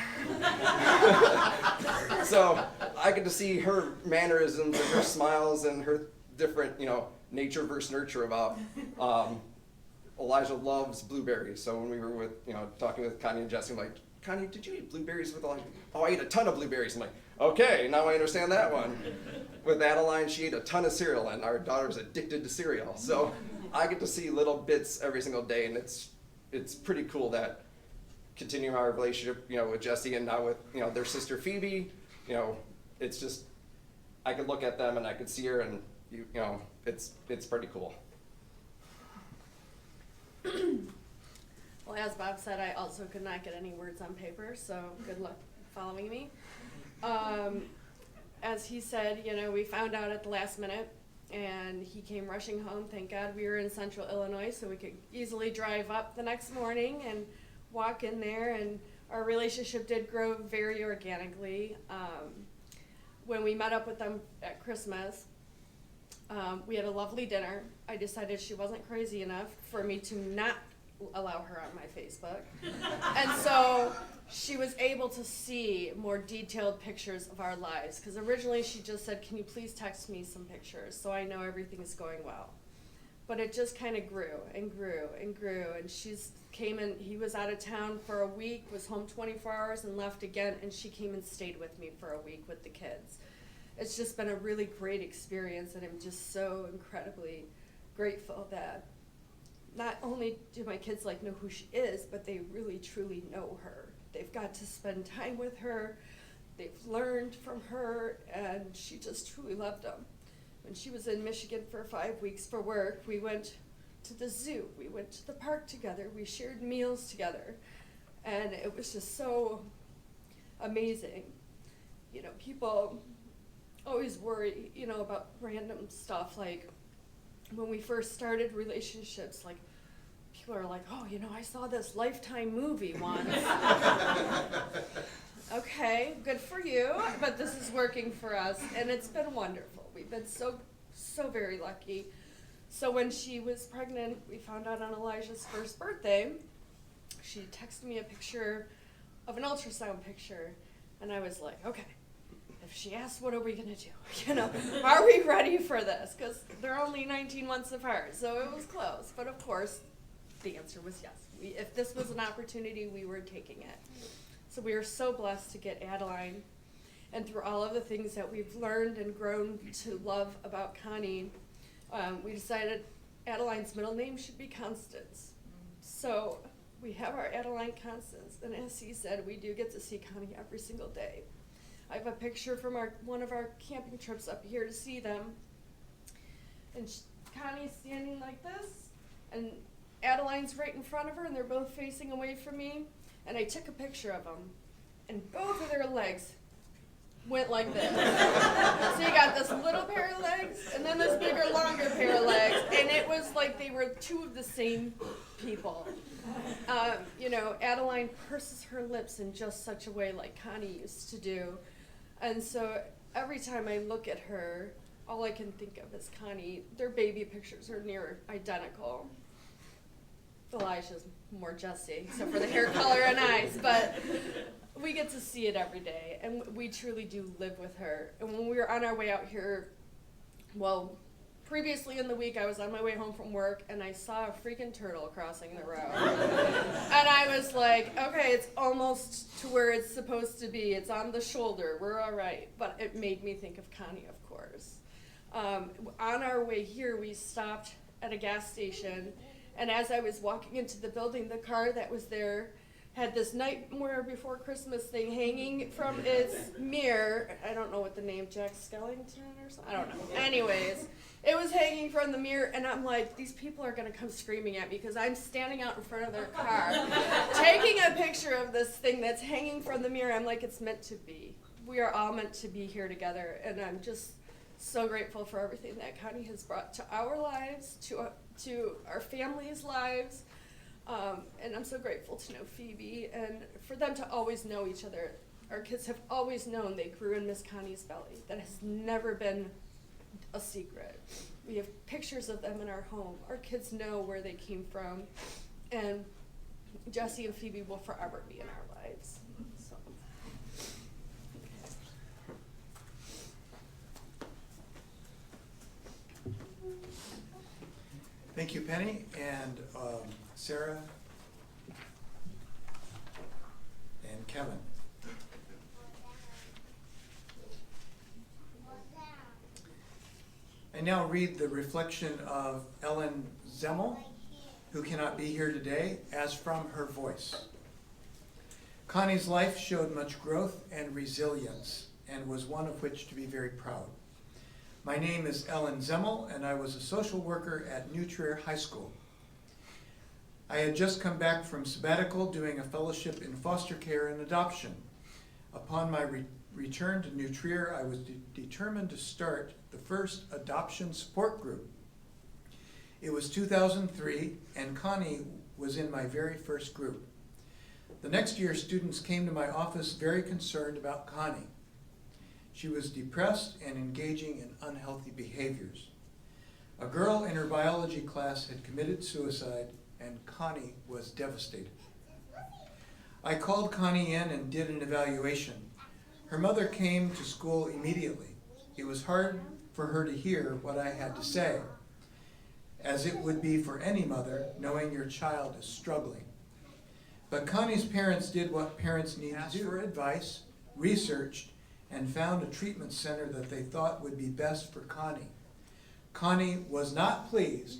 So I get to see her mannerisms and her smiles and her different, you know, nature versus nurture about Elijah loves blueberries. So when we were with, you know, talking with Connie and Jesse, I'm like, Connie, did you eat blueberries with Elijah? Oh, I ate a ton of blueberries. I'm like, okay, now I understand that one. With Adeline, she ate a ton of cereal, and our daughter's addicted to cereal. So I get to see little bits every single day, and it's pretty cool that continuing our relationship, you know, with Jesse and now with, you know, their sister Phoebe, you know, it's just, I could look at them and I could see her, and you know, it's pretty cool. Well, as Bob said, I also could not get any words on paper, so good luck following me. As he said, you know, we found out at the last minute, and he came rushing home. Thank God we were in central Illinois, so we could easily drive up the next morning and walk in there, and our relationship did grow very organically. When we met up with them at Christmas, we had a lovely dinner. I decided she wasn't crazy enough for me to not allow her on my Facebook. And so she was able to see more detailed pictures of our lives, because originally she just said, can you please text me some pictures so I know everything is going well. But it just kind of grew and grew and grew, and he was out of town for a week, was home 24 hours and left again, and she came and stayed with me for a week with the kids. It's just been a really great experience, and I'm just so incredibly grateful that not only do my kids know who she is, but they really truly know her. They've got to spend time with her, they've learned from her, and she just truly loved them. When she was in Michigan for 5 weeks for work, we went to the zoo, we went to the park together, we shared meals together, and it was just so amazing. You know, people always worry, you know, about random stuff, like when we first started relationships, like people are like, oh, you know, I saw this Lifetime movie once. Okay, good for you, but this is working for us, and it's been wonderful. We've been so very lucky. So when she was pregnant, we found out on Elijah's first birthday, she texted me a picture of an ultrasound picture, and I was like, okay, if she asks, what are we gonna do? You know, are we ready for this? Because they're only 19 months apart, so it was close. But of course, the answer was yes. If this was an opportunity, we were taking it. So we are so blessed to get Adeline. And through all of the things that we've learned and grown to love about Connie, we decided Adeline's middle name should be Constance. So we have our Adeline Constance, and as he said, we do get to see Connie every single day. I have a picture from one of our camping trips up here to see them. And Connie's standing like this, and Adeline's right in front of her, and they're both facing away from me. And I took a picture of them, and both of their legs went like this. So you got this little pair of legs, and then this bigger, longer pair of legs, and it was like they were two of the same people. You know, Adeline purses her lips in just such a way like Connie used to do. And so every time I look at her, all I can think of is Connie. Their baby pictures are near identical. Elijah's more Jesse, except for the hair color and eyes, but we get to see it every day, and we truly do live with her. And when we were on our way out here, well, previously in the week, I was on my way home from work, and I saw a freaking turtle crossing the road. And I was like, okay, it's almost to where it's supposed to be. It's on the shoulder. We're all right. But it made me think of Connie, of course. On our way here, we stopped at a gas station, and as I was walking into the building, the car that was there had this Nightmare Before Christmas thing hanging from its mirror. I don't know what the name, Jack Skellington or something? I don't know. Anyways, it was hanging from the mirror, and I'm like, these people are going to come screaming at me because I'm standing out in front of their car, taking a picture of this thing that's hanging from the mirror. I'm like, it's meant to be. We are all meant to be here together, and I'm just so grateful for everything that Connie has brought to our lives, to our families' lives. And I'm so grateful to know Phoebe and for them to always know each other. Our kids have always known they grew in Miss Connie's belly. That has never been a secret. We have pictures of them in our home. Our kids know where they came from. And Jesse and Phoebe will forever be in our lives. So. Thank you, Penny, and Sarah and Kevin. I now read the reflection of Ellen Zemmel, who cannot be here today, as from her voice. Connie's life showed much growth and resilience, and was one of which to be very proud. My name is Ellen Zemmel, and I was a social worker at New Trier High School. I had just come back from sabbatical doing a fellowship in foster care and adoption. Upon my return to New Trier, I was determined to start the first adoption support group. It was 2003, and Connie was in my very first group. The next year, students came to my office very concerned about Connie. She was depressed and engaging in unhealthy behaviors. A girl in her biology class had committed suicide, and Connie was devastated. I called Connie in and did an evaluation. Her mother came to school immediately. It was hard for her to hear what I had to say, as it would be for any mother knowing your child is struggling. But Connie's parents did what parents need to do. Asked for advice, researched, and found a treatment center that they thought would be best for Connie. Connie was not pleased,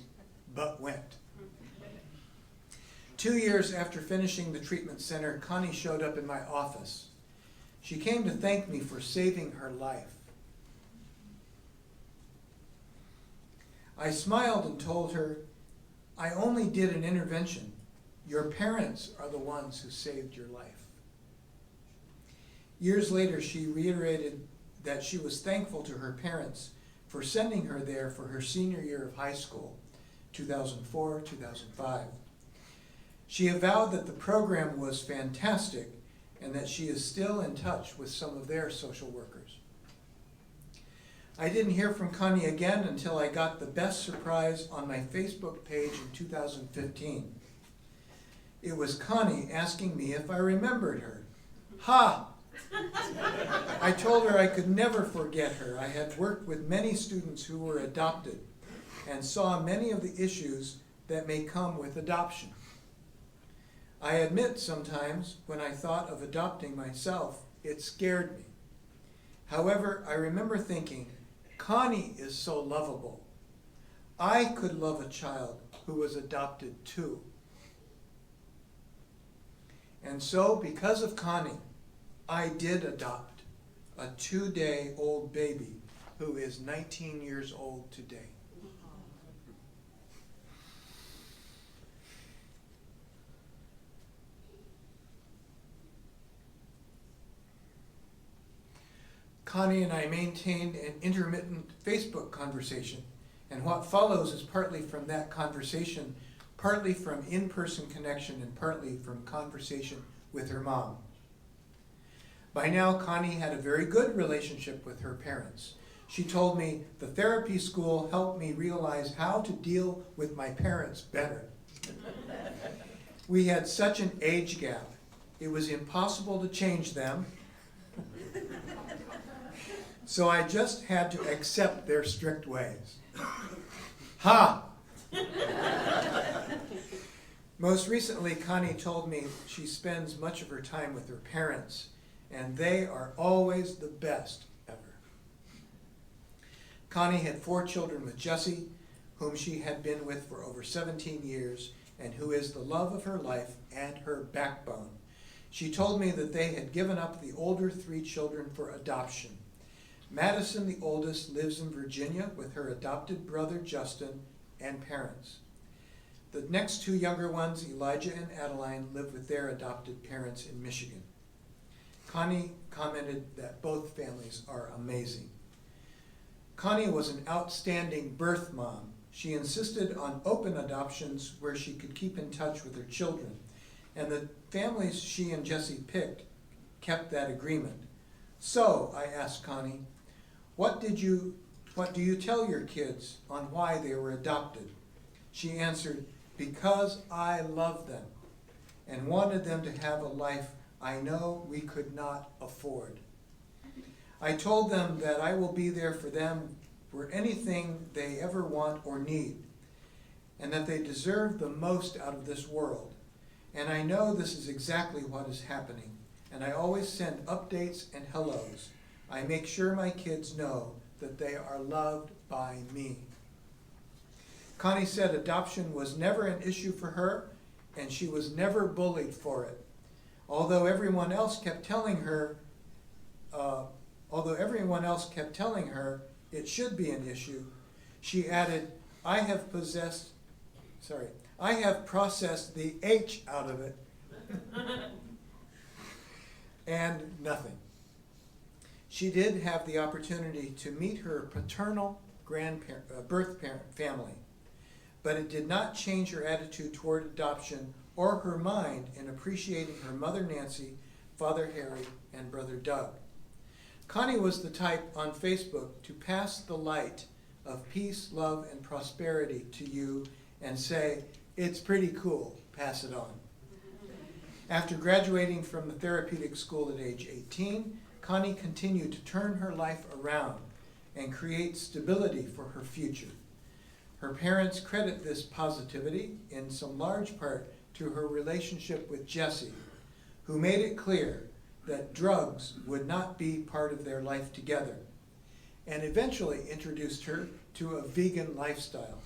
but went. 2 years after finishing the treatment center, Connie showed up in my office. She came to thank me for saving her life. I smiled and told her, I only did an intervention. Your parents are the ones who saved your life. Years later, she reiterated that she was thankful to her parents for sending her there for her senior year of high school, 2004, 2005. She avowed that the program was fantastic and that she is still in touch with some of their social workers. I didn't hear from Connie again until I got the best surprise on my Facebook page in 2015. It was Connie asking me if I remembered her. Ha! I told her I could never forget her. I had worked with many students who were adopted and saw many of the issues that may come with adoption. I admit sometimes when I thought of adopting myself, it scared me. However, I remember thinking, Connie is so lovable. I could love a child who was adopted too. And so, because of Connie, I did adopt a 2-day-old baby who is 19 years old today. Connie and I maintained an intermittent Facebook conversation, and what follows is partly from that conversation, partly from in-person connection, and partly from conversation with her mom. By now, Connie had a very good relationship with her parents, She told me, "The therapy school helped me realize how to deal with my parents better." We had such an age gap. It was impossible to change them. So I just had to accept their strict ways. Ha! Most recently, Connie told me she spends much of her time with her parents, and they are always the best ever. Connie had 4 children with Jesse, whom she had been with for over 17 years, and who is the love of her life and her backbone. She told me that they had given up the older 3 children for adoption. Madison, the oldest, lives in Virginia with her adopted brother Justin and parents. The next 2 younger ones, Elijah and Adeline, live with their adopted parents in Michigan. Connie commented that both families are amazing. Connie was an outstanding birth mom. She insisted on open adoptions where she could keep in touch with her children, and the families she and Jesse picked kept that agreement. So, I asked Connie, what do you tell your kids on why they were adopted? She answered, "Because I love them and wanted them to have a life I know we could not afford. I told them that I will be there for them for anything they ever want or need, and that they deserve the most out of this world. And I know this is exactly what is happening, and I always send updates and hellos. I make sure my kids know that they are loved by me." Connie said adoption was never an issue for her, and she was never bullied for it. Although everyone else kept telling her it should be an issue, she added, I have processed the H out of it and nothing. She did have the opportunity to meet her paternal birth parent family, but it did not change her attitude toward adoption or her mind in appreciating her mother Nancy, father Harry, and brother Doug. Connie was the type on Facebook to pass the light of peace, love, and prosperity to you and say, "It's pretty cool, pass it on." After graduating from the therapeutic school at age 18, Connie continued to turn her life around and create stability for her future. Her parents credit this positivity in some large part to her relationship with Jesse, who made it clear that drugs would not be part of their life together, and eventually introduced her to a vegan lifestyle.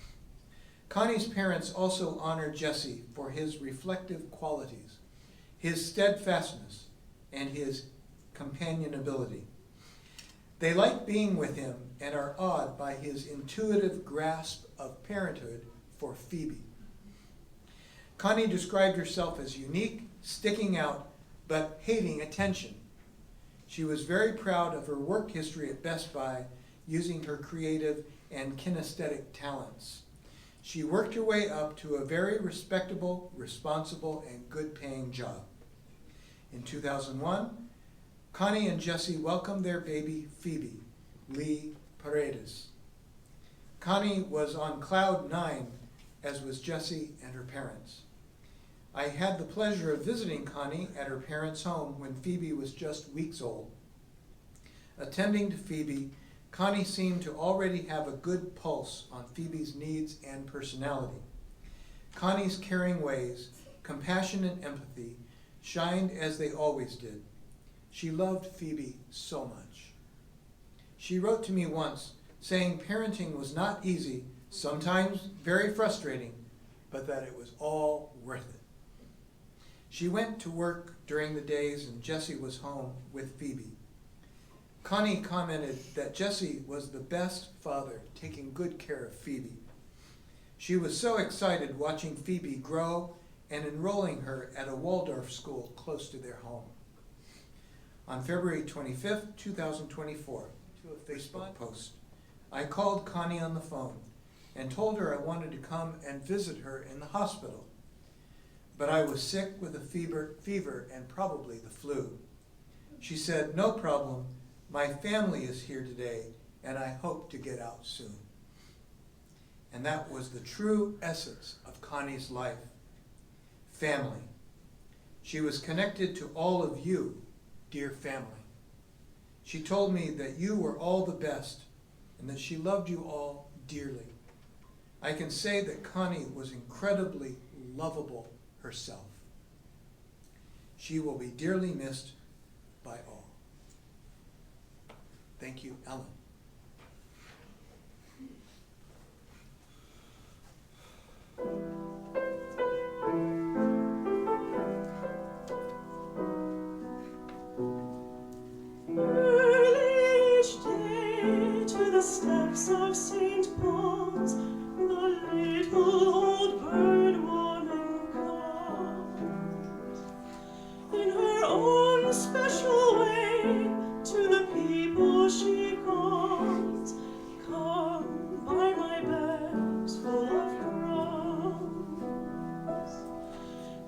Connie's parents also honored Jesse for his reflective qualities, his steadfastness, and his companionability. They like being with him and are awed by his intuitive grasp of parenthood for Phoebe. Connie described herself as unique, sticking out, but hating attention. She was very proud of her work history at Best Buy, using her creative and kinesthetic talents. She worked her way up to a very respectable, responsible, and good-paying job. In 2001, Connie and Jesse welcomed their baby Phoebe, Lee Paredes. Connie was on cloud 9, as was Jesse and her parents. I had the pleasure of visiting Connie at her parents' home when Phoebe was just weeks old. Attending to Phoebe, Connie seemed to already have a good pulse on Phoebe's needs and personality. Connie's caring ways, compassion and empathy shined as they always did. She loved Phoebe so much. She wrote to me once saying parenting was not easy, sometimes very frustrating, but that it was all worth it. She went to work during the days and Jesse was home with Phoebe. Connie commented that Jesse was the best father, taking good care of Phoebe. She was so excited watching Phoebe grow and enrolling her at a Waldorf school close to their home. On February 25th, 2024, to a Facebook post, I called Connie on the phone and told her I wanted to come and visit her in the hospital. But I was sick with a fever and probably the flu. She said, "No problem, my family is here today and I hope to get out soon. And that was the true essence of Connie's life. Family. She was connected to all of you, dear family. She told me that you were all the best and that she loved you all dearly. I can say that Connie was incredibly lovable herself. She will be dearly missed by all. Thank you, Ellen. Early each day to the steps of St. Paul's, the little old bird woman comes. In her own special way, to the people she calls, come buy my bags full of crumbs.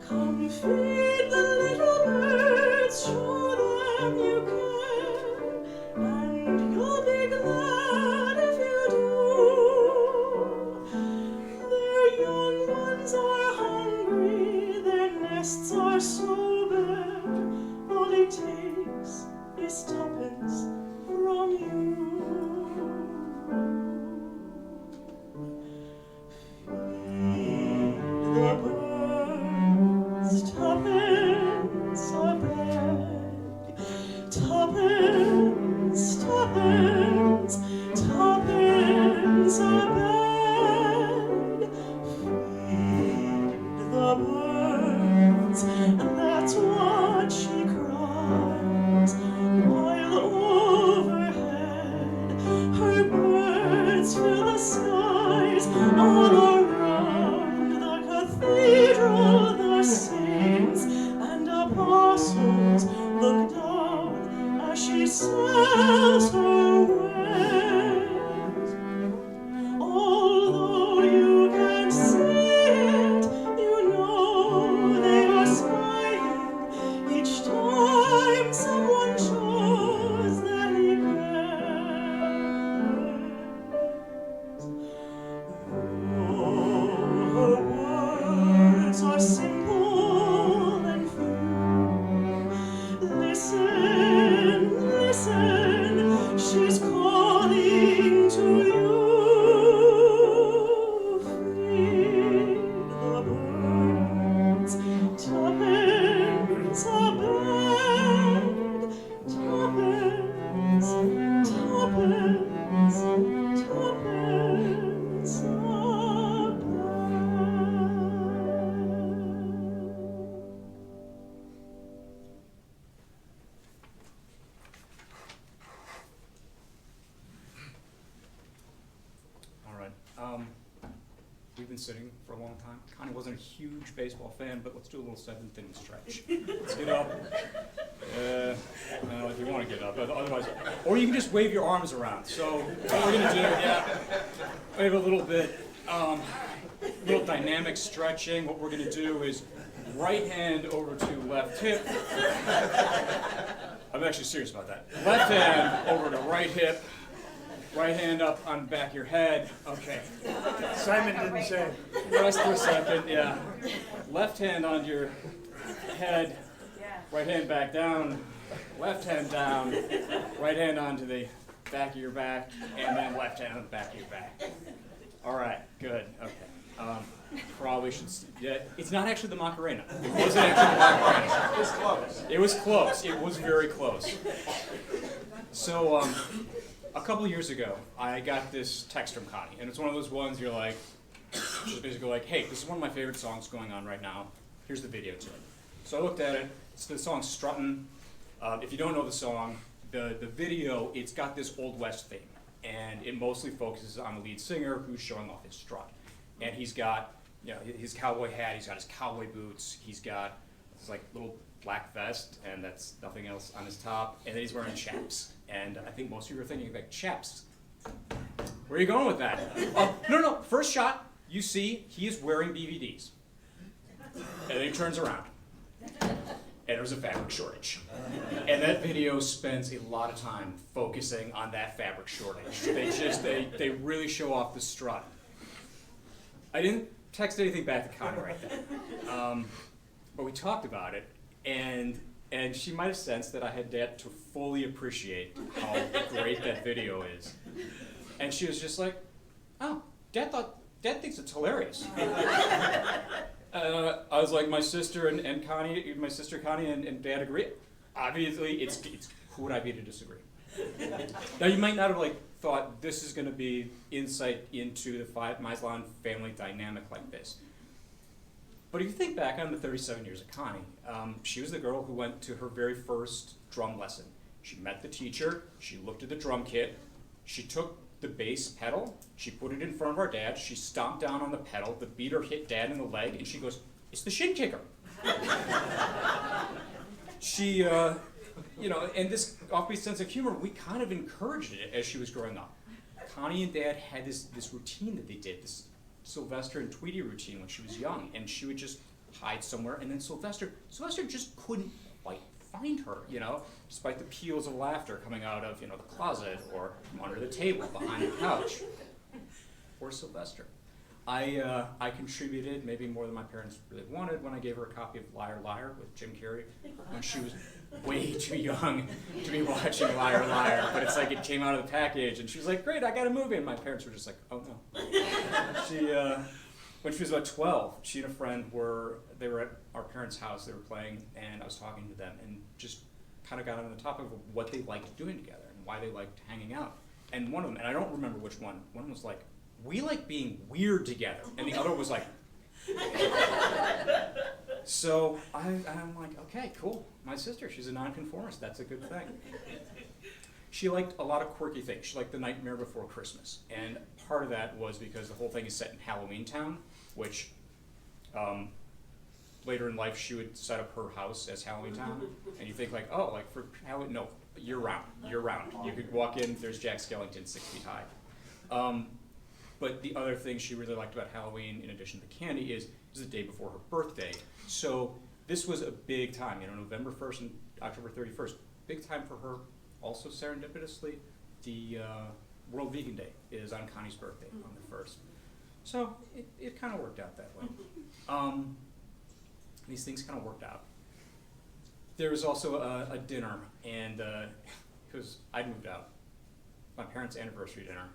Come feed the little birds, show them you care, and you'll be glad if you do. Their young ones are hungry, their nests are so bare, all it takes is tuppence from you. Feed the birds, tuppence a bag, tuppence, tuppence, tuppence a bag. Feed the birds, that's what she cries, while overhead her birds fill the skies. All around the cathedral the saints and apostles look down as she sells her wares. Although you can't see it, you know they are smiling each time someone shows that he cares. Though her words are simple and few, listen, listen, she's calling to you. Feed the birds, tuppence a bag, tuppence, tuppence, tuppence a All right. We've been sitting for a long time. Connie wasn't a huge baseball fan, but let's do a little seventh inning stretch. Let's get up. Well, if you want to get up, otherwise, or you can just wave your arms around. So what we're gonna do, we have a little bit, little dynamic stretching. What we're gonna do is right hand over to left hip. I'm actually serious about that. Left hand over to right hip. Right hand up on the back of your head. Okay. Simon didn't say. Rest for a second, yeah. Left hand on your head. Right hand back down. Left hand down. Right hand onto the back of your back. And then left hand on the back of your back. All right, good. Okay. Probably should. Yeah, it's not actually the Macarena. It wasn't actually the Macarena. It was close. It was close. It was very close. So, a couple years ago, I got this text from Connie, and it's one of those ones you're like, she's basically like, hey, this is one of my favorite songs going on right now. Here's the video to it. So I looked at it. It's the song Struttin'. If you don't know the song, the video, it's got this Old West theme, and it mostly focuses on the lead singer who's showing off his strut. And he's got, his cowboy hat, he's got his cowboy boots, he's got this like little black vest, and that's nothing else on his top, and then he's wearing chaps. And I think most of you are thinking, like, chaps. Where are you going with that? No. First shot, you see he is wearing BVDs. And then he turns around. And and there was a fabric shortage. And that video spends a lot of time focusing on that fabric shortage. They really show off the strut. I didn't text anything back to Connie right then, but we talked about it, and she might have sensed that I had yet to fully appreciate how great that video is. And she was just like, "Oh, Dad thinks it's hilarious." I was like, my sister and Connie, my sister Connie and Dad agree. Obviously, it's who would I be to disagree? Now you might not have thought this is going to be insight into the Meislahn family dynamic like this. But if you think back on the 37 years of Connie, she was the girl who went to her very first drum lesson. She met the teacher, she looked at the drum kit, she took the bass pedal, she put it in front of our dad, she stomped down on the pedal, the beater hit Dad in the leg, and she goes, "It's the shin kicker." She, and this offbeat sense of humor, we kind of encouraged it as she was growing up. Connie and Dad had this routine that they did, this Sylvester and Tweety routine when she was young, and she would just hide somewhere, and then Sylvester just couldn't quite find her, despite the peals of laughter coming out of, the closet or from under the table, behind the couch. Poor Sylvester. I contributed maybe more than my parents really wanted when I gave her a copy of Liar Liar with Jim Carrey when she was way too young to be watching Liar Liar, but it's like it came out of the package and she was like, "Great, I got a movie," and my parents were just like, "Oh no." When she was about 12, she and a friend were at our parents' house, they were playing, and I was talking to them and just kind of got on the topic of what they liked doing together and why they liked hanging out. And one of them, and I don't remember which one was like, "We like being weird together," and the other was like, so I'm like, okay, cool. My sister, she's a nonconformist. That's a good thing. She liked a lot of quirky things. She liked The Nightmare Before Christmas. And part of that was because the whole thing is set in Halloween Town, which later in life she would set up her house as Halloween Town. And you think for Halloween, no, year round. You could walk in, there's Jack Skellington 6 feet high. But the other thing she really liked about Halloween, in addition to the candy, is the day before her birthday. So this was a big time, November 1st and October 31st, big time for her. Also serendipitously, the World Vegan Day is on Connie's birthday on the 1st. So it kind of worked out that way. These things kind of worked out. There was also a dinner, and because I'd moved out, my parents' anniversary dinner,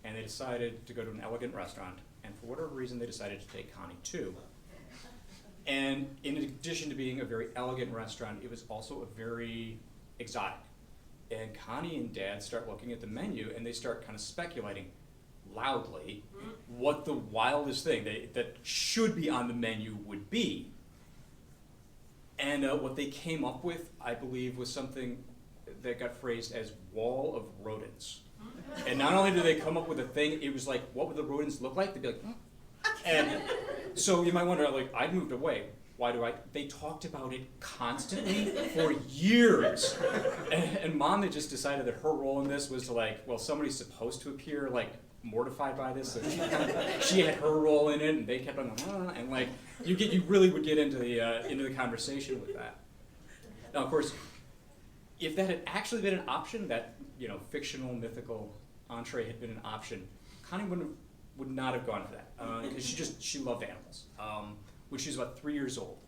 and they decided to go to an elegant restaurant, and for whatever reason they decided to take Connie too. And in addition to being a very elegant restaurant, it was also a very exotic. And Connie and Dad start looking at the menu and they start kind of speculating loudly what the wildest thing that should be on the menu would be. And what they came up with, I believe, was something that got phrased as wall of rodents. And not only did they come up with a thing, it was like, what would the rodents look like? They'd be like, And so you might wonder, I'd moved away. They talked about it constantly for years. And Mom had just decided that her role in this was to somebody's supposed to appear mortified by this, so she had her role in it, and they kept on going, and you really would get into the conversation with that. Now, of course, if that had actually been an option, that fictional, mythical entree had been an option, Connie would not have gone for that because she loved animals. When she was about 3 years old,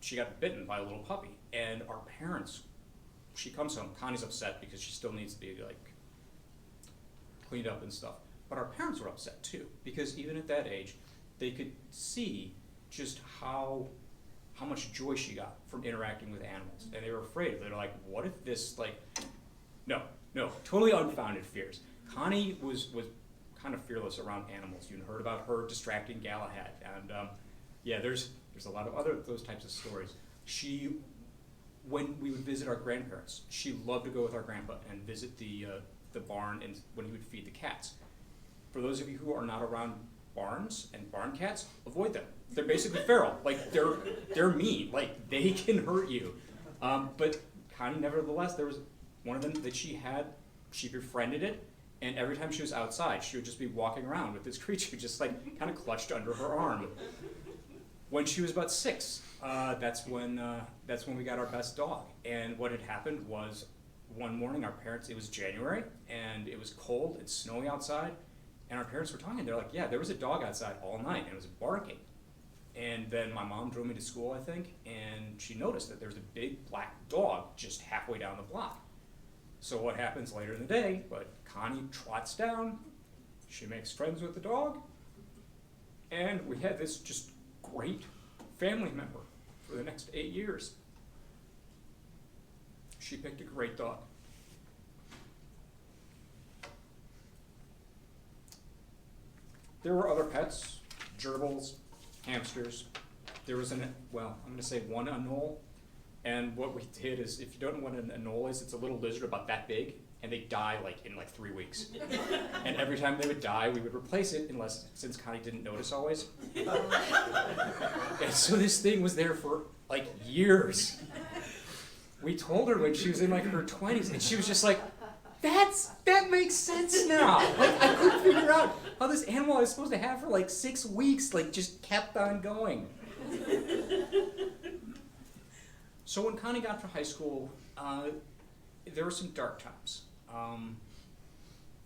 she got bitten by a little puppy, and our parents, she comes home, Connie's upset because she still needs to be cleaned up and stuff, but our parents were upset too, because even at that age, they could see just how much joy she got from interacting with animals, and they were afraid. They're like, what if this, no, totally unfounded fears. Connie was kind of fearless around animals. You heard about her distracting Galahad, and there's a lot of other those types of stories. When we would visit our grandparents, she loved to go with our grandpa and visit the barn, and when he would feed the cats. For those of you who are not around barns and barn cats, avoid them. They're basically feral. They're mean. They can hurt you. But Connie, nevertheless, there was one of them that she befriended it, and every time she was outside, she would just be walking around with this creature just kind of clutched under her arm. When she was about 6, that's when we got our best dog. And what had happened was one morning it was January and it was cold and snowy outside, and our parents were talking. They're like, yeah, there was a dog outside all night and it was barking. And then my mom drove me to school, I think, and she noticed that there was a big black dog just halfway down the block. So what happens later in the day, but Connie trots down, she makes friends with the dog, and we had this just great family member for the next 8 years. She picked a great dog. There were other pets, gerbils, hamsters. There was I'm gonna say one anole. And what we did is, if you don't know what an anole is, it's a little lizard about that big, and they die in 3 weeks. And every time they would die, we would replace it, since Connie didn't notice always. And so this thing was there for years. We told her when she was in her 20s, and she was just like, that makes sense now. I couldn't figure out how this animal I was supposed to have for 6 weeks, just kept on going. So when Connie got to high school, there were some dark times.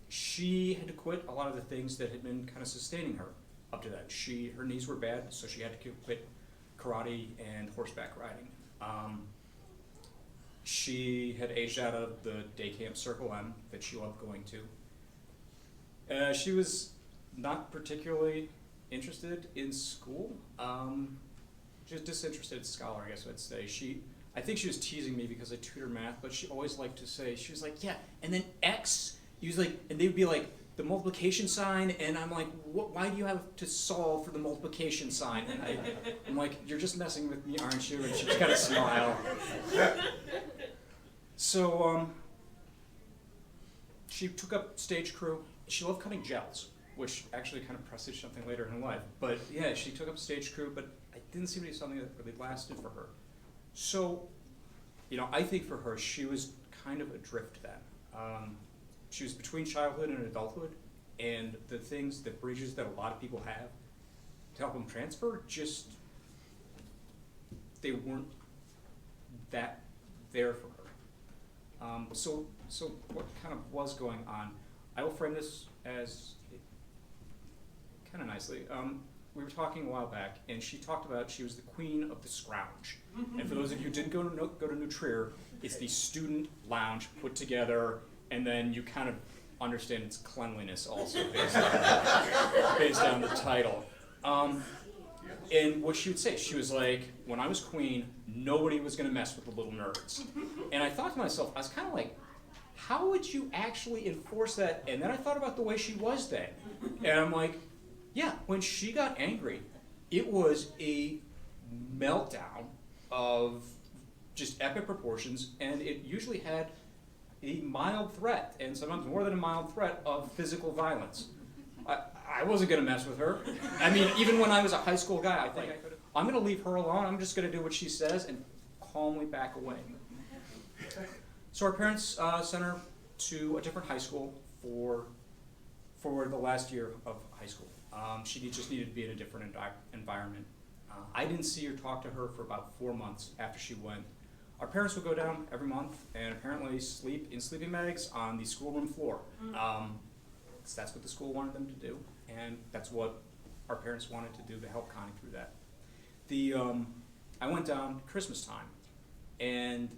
She had to quit a lot of the things that had been kind of sustaining her up to that. Her knees were bad, so she had to quit karate and horseback riding. She had aged out of the day camp Circle M that she loved going to. She was not particularly interested in school. She was disinterested scholar, I guess I'd say. I think she was teasing me because I tutor math, but she always liked to say, she was like, yeah, and then X, and they would be the multiplication sign, and I'm like, why do you have to solve for the multiplication sign? And I'm like, you're just messing with me, aren't you? And she just kind of smiled. So she took up stage crew. She loved cutting gels, which actually kind of presaged something later in life. But yeah, she took up stage crew, but I didn't seem to be something that really lasted for her. So, I think for her, she was kind of adrift then. She was between childhood and adulthood, and the bridges that a lot of people have to help them transfer, they weren't that there for her. So what kind of was going on? I will frame this as kind of nicely. We were talking a while back, and she talked about she was the queen of the scrounge. And for those of you who didn't go to New Trier, it's the student lounge put together, and then you kind of understand its cleanliness also based on the title. And what she would say, she was like, when I was queen, nobody was going to mess with the little nerds. And I thought to myself, I was kind of like, how would you actually enforce that? And then I thought about the way she was then. And I'm like, yeah, when she got angry, it was a meltdown of just epic proportions, and it usually had a mild threat, and sometimes more than a mild threat, of physical violence. I wasn't going to mess with her. I mean, even when I was a high school guy, I think I'm going to leave her alone. I'm just going to do what she says and calmly back away. So our parents sent her to a different high school for the last year of high school. She just needed to be in a different environment. I didn't see or talk to her for about 4 months after she went. Our parents would go down every month and apparently sleep in sleeping bags on the schoolroom floor. So that's what the school wanted them to do, and that's what our parents wanted to do to help Connie through that. I went down Christmas time, and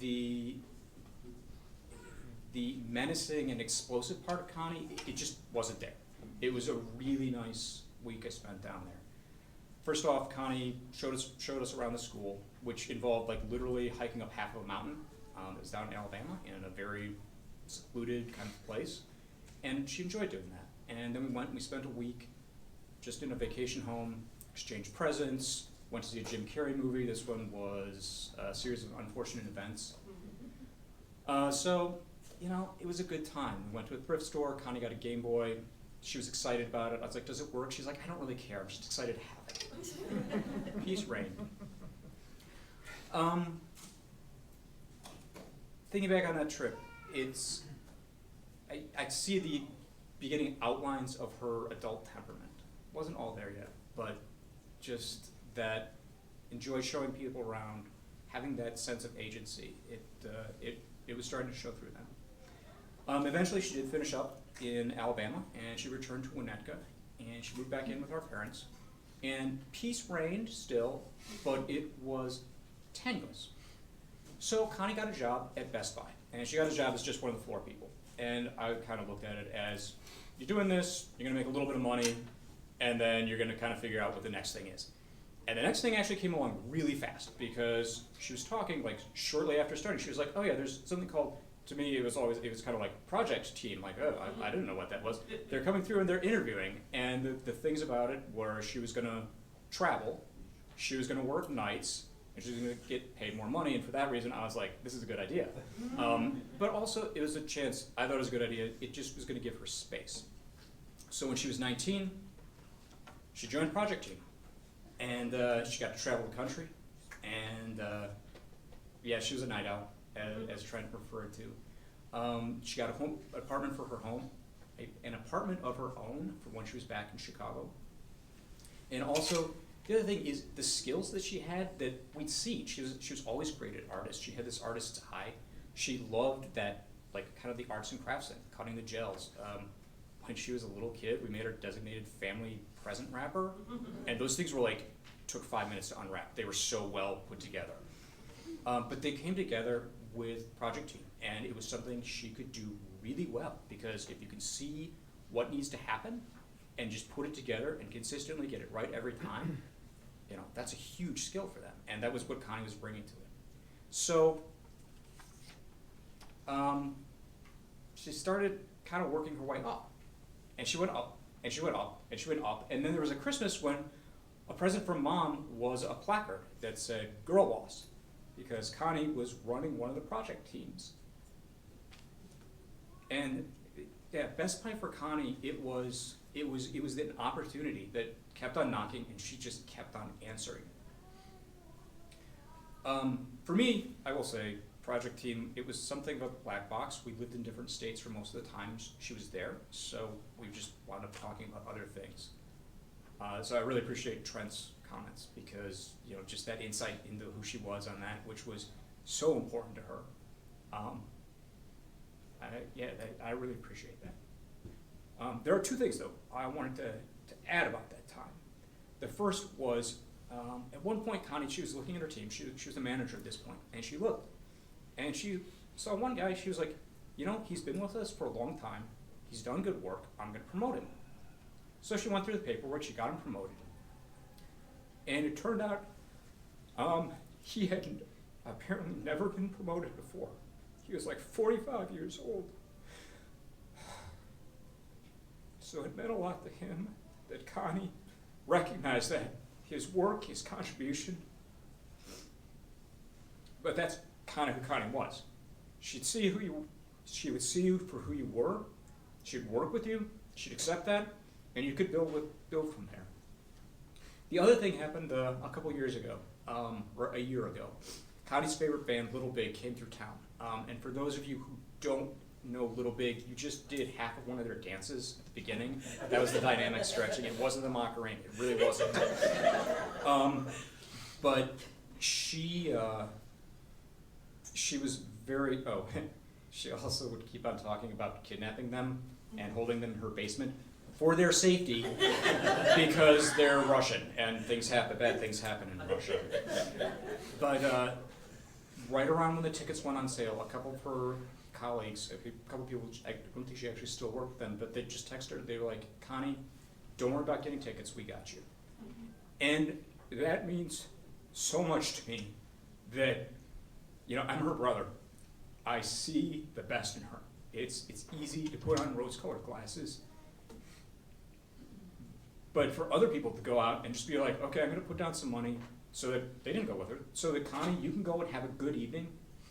the menacing and explosive part of Connie, it just wasn't there. It was a really nice week I spent down there. First off, Connie showed us around the school, which involved literally hiking up half of a mountain. It was down in Alabama in a very secluded kind of place, and she enjoyed doing that. And then we went and we spent a week just in a vacation home, exchanged presents, went to see a Jim Carrey movie. This one was a series of unfortunate events. So, it was a good time. We went to a thrift store. Connie got a Game Boy. She was excited about it. I was like, does it work? She's like, I don't really care. I'm just excited to have it. Peace reign. Thinking back on that trip, I see the beginning outlines of her adult temperament. Wasn't all there yet, but just that enjoyed showing people around, having that sense of agency. It was starting to show through them. Eventually, she did finish up in Alabama, and she returned to Winnetka, and she moved back in with our parents. And peace reigned still, but it was tenuous. So Connie got a job at Best Buy, and she got a job as just one of the floor people. And I kind of looked at it as, you're doing this, you're gonna make a little bit of money, and then you're gonna kind of figure out what the next thing is. And the next thing actually came along really fast, because she was talking, like, shortly after starting, she was like, oh yeah, there's something called, to me it was kind of like project team, like, oh, I didn't know what that was. They're coming through and they're interviewing, and the things about it were she was gonna travel, she was gonna work nights, and she was gonna get paid more money, and for that reason I was like, this is a good idea. But also it was a chance, I thought it was a good idea, it just was gonna give her space. So when she was 19, she joined project team, and she got to travel the country, and yeah, she was a night owl, as Trent referred to. She got an apartment for her home, an apartment of her own for when she was back in Chicago. And also, the other thing is the skills that she had that we'd see. She was always great at artists. She had this artist's eye. She loved that, like, kind of the arts and crafts thing, cutting the gels. When she was a little kid, we made her designated family present wrapper, and those things were like, took 5 minutes to unwrap. They were so well put together. But they came together with project team, and it was something she could do really well, because if you can see what needs to happen and just put it together and consistently get it right every time, you know, that's a huge skill for them, and that was what Connie was bringing to it. So she started kind of working her way up, and she went up, and she went up, and she went up, and then there was a Christmas when a present from Mom was a placard that said "Girl Boss," because Connie was running one of the project teams. And yeah, Best Buy for Connie, it was an opportunity that kept on knocking, and she just kept on answering. For me, I will say, project team, it was something of a black box. We lived in different states for most of the times she was there, so we just wound up talking about other things. So I really appreciate Trent's comments, because, you know, just that insight into who she was on that, which was so important to her. I really appreciate that. There are two things, though, I wanted to add about that time. The first was, at one point, Connie, she was looking at her team. She was the manager at this point, and she looked, and she saw one guy. She was like, you know, he's been with us for a long time. He's done good work. I'm going to promote him. So she went through the paperwork. She got him promoted. And it turned out he had apparently never been promoted before. He was like 45 years old. So it meant a lot to him that Connie recognized that, his work, his contribution. But that's kind of who Connie was. She would see you for who you were. She'd work with you. She'd accept that, and you could build from there. The other thing happened a couple years ago, or a year ago. Connie's favorite band, Little Big, came through town. And for those of you who don't know Little Big, you just did half of one of their dances at the beginning. That was the dynamic stretching. It wasn't the Macarena. It really wasn't. But she was very, she also would keep on talking about kidnapping them and holding them in her basement for their safety, because they're Russian and bad things happen in Russia. But right around when the tickets went on sale, a couple of her colleagues, a couple of people, I don't think she actually still worked with them, but they just texted her. They were like, Connie, don't worry about getting tickets, we got you. And that means so much to me that, you know, I'm her brother. I see the best in her. It's easy to put on rose-colored glasses. But for other people to go out and just be like, okay, I'm going to put down some money, so that they didn't go with her, so that Connie, you can go and have a good evening.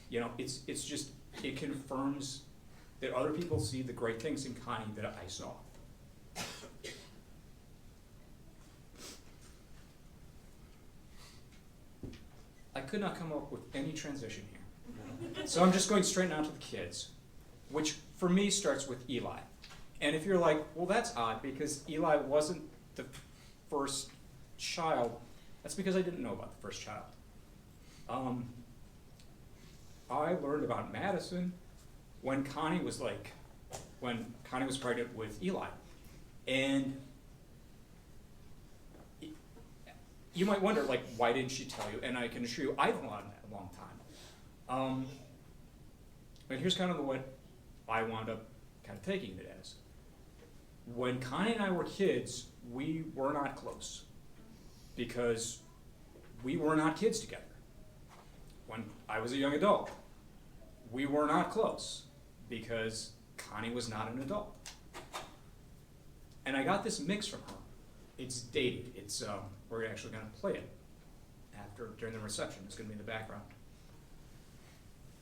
You know, it's just, it confirms that other people see the great things in Connie that I saw. I could not come up with any transition here. So I'm just going straight now to the kids, which for me starts with Eli. And if you're like, well, that's odd because Eli wasn't the first child, That's because I didn't know about the first child. I learned about Madison when Connie was pregnant with Eli. And you might wonder, like, why didn't she tell you? And I can assure you, I've known that a long time. And here's kind of what I wound up kind of taking it as. When Connie and I were kids, we were not close because we were not kids together. When I was a young adult, we were not close because Connie was not an adult. And I got this mix from her. It's dated. It's we're actually going to play it during the reception. It's going to be in the background.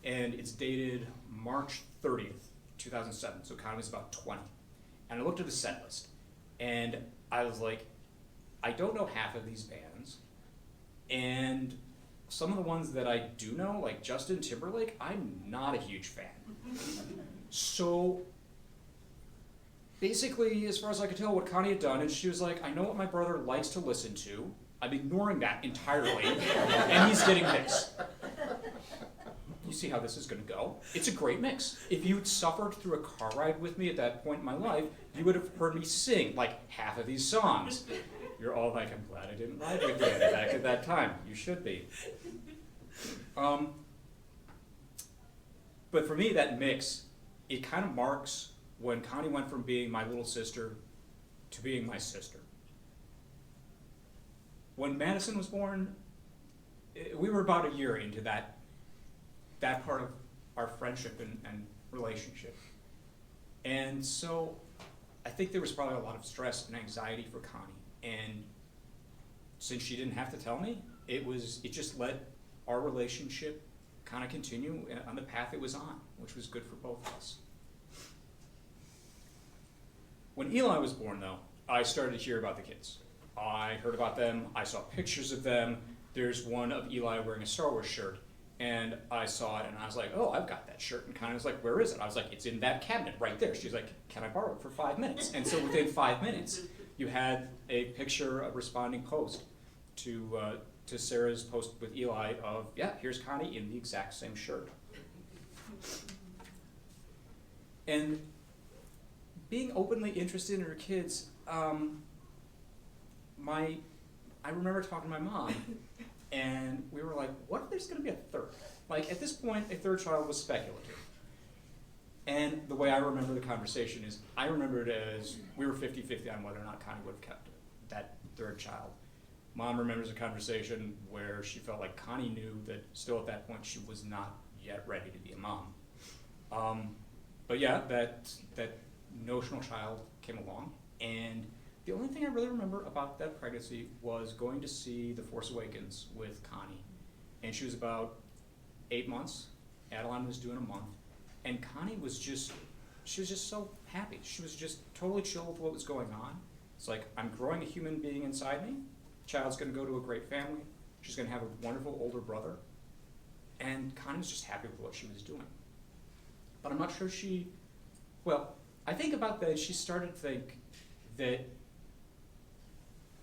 And it's dated March 30th, 2007. So Connie was about 20. And I looked at the set list, and I was like, I don't know half of these bands, and some of the ones that I do know, like Justin Timberlake, I'm not a huge fan. So basically, as far as I could tell, what Connie had done is she was like, I know what my brother likes to listen to. I'm ignoring that entirely, and he's getting this. You see how this is going to go? It's a great mix. If you'd suffered through a car ride with me at that point in my life, you would have heard me sing like half of these songs. You're all like, I'm glad I didn't ride with you back at that time. You should be. But for me, that mix, it kind of marks when Connie went from being my little sister to being my sister. When Madison was born, we were about a year into that part of our friendship and relationship. And so I think there was probably a lot of stress and anxiety for Connie. And since she didn't have to tell me, it just let our relationship kind of continue on the path it was on, which was good for both of us. When Eli was born, though, I started to hear about the kids. I heard about them, I saw pictures of them. There's one of Eli wearing a Star Wars shirt. And I saw it, and I was like, oh, I've got that shirt. And Connie was like, where is it? I was like, it's in that cabinet right there. She's like, can I borrow it for 5 minutes? And so within 5 minutes, you had a picture, a responding post to Sarah's post with Eli of, yeah, here's Connie in the exact same shirt. And being openly interested in her kids, I remember talking to my mom, and we were like, what if there's going to be a third? Like, at this point, a third child was speculative. And the way I remember the conversation is, I remember it as we were 50-50 on whether or not Connie would have kept that third child. Mom remembers a conversation where she felt like Connie knew that still at that point she was not yet ready to be a mom. But yeah, that notional child came along, and the only thing I really remember about that pregnancy was going to see The Force Awakens with Connie. And she was about 8 months. Adeline was doing a month. And Connie was just so happy. She was just totally chill with what was going on. It's like, I'm growing a human being inside me. Child's gonna go to a great family. She's gonna have a wonderful older brother. And Connie was just happy with what she was doing. But I'm not sure I think about that, she started to think that,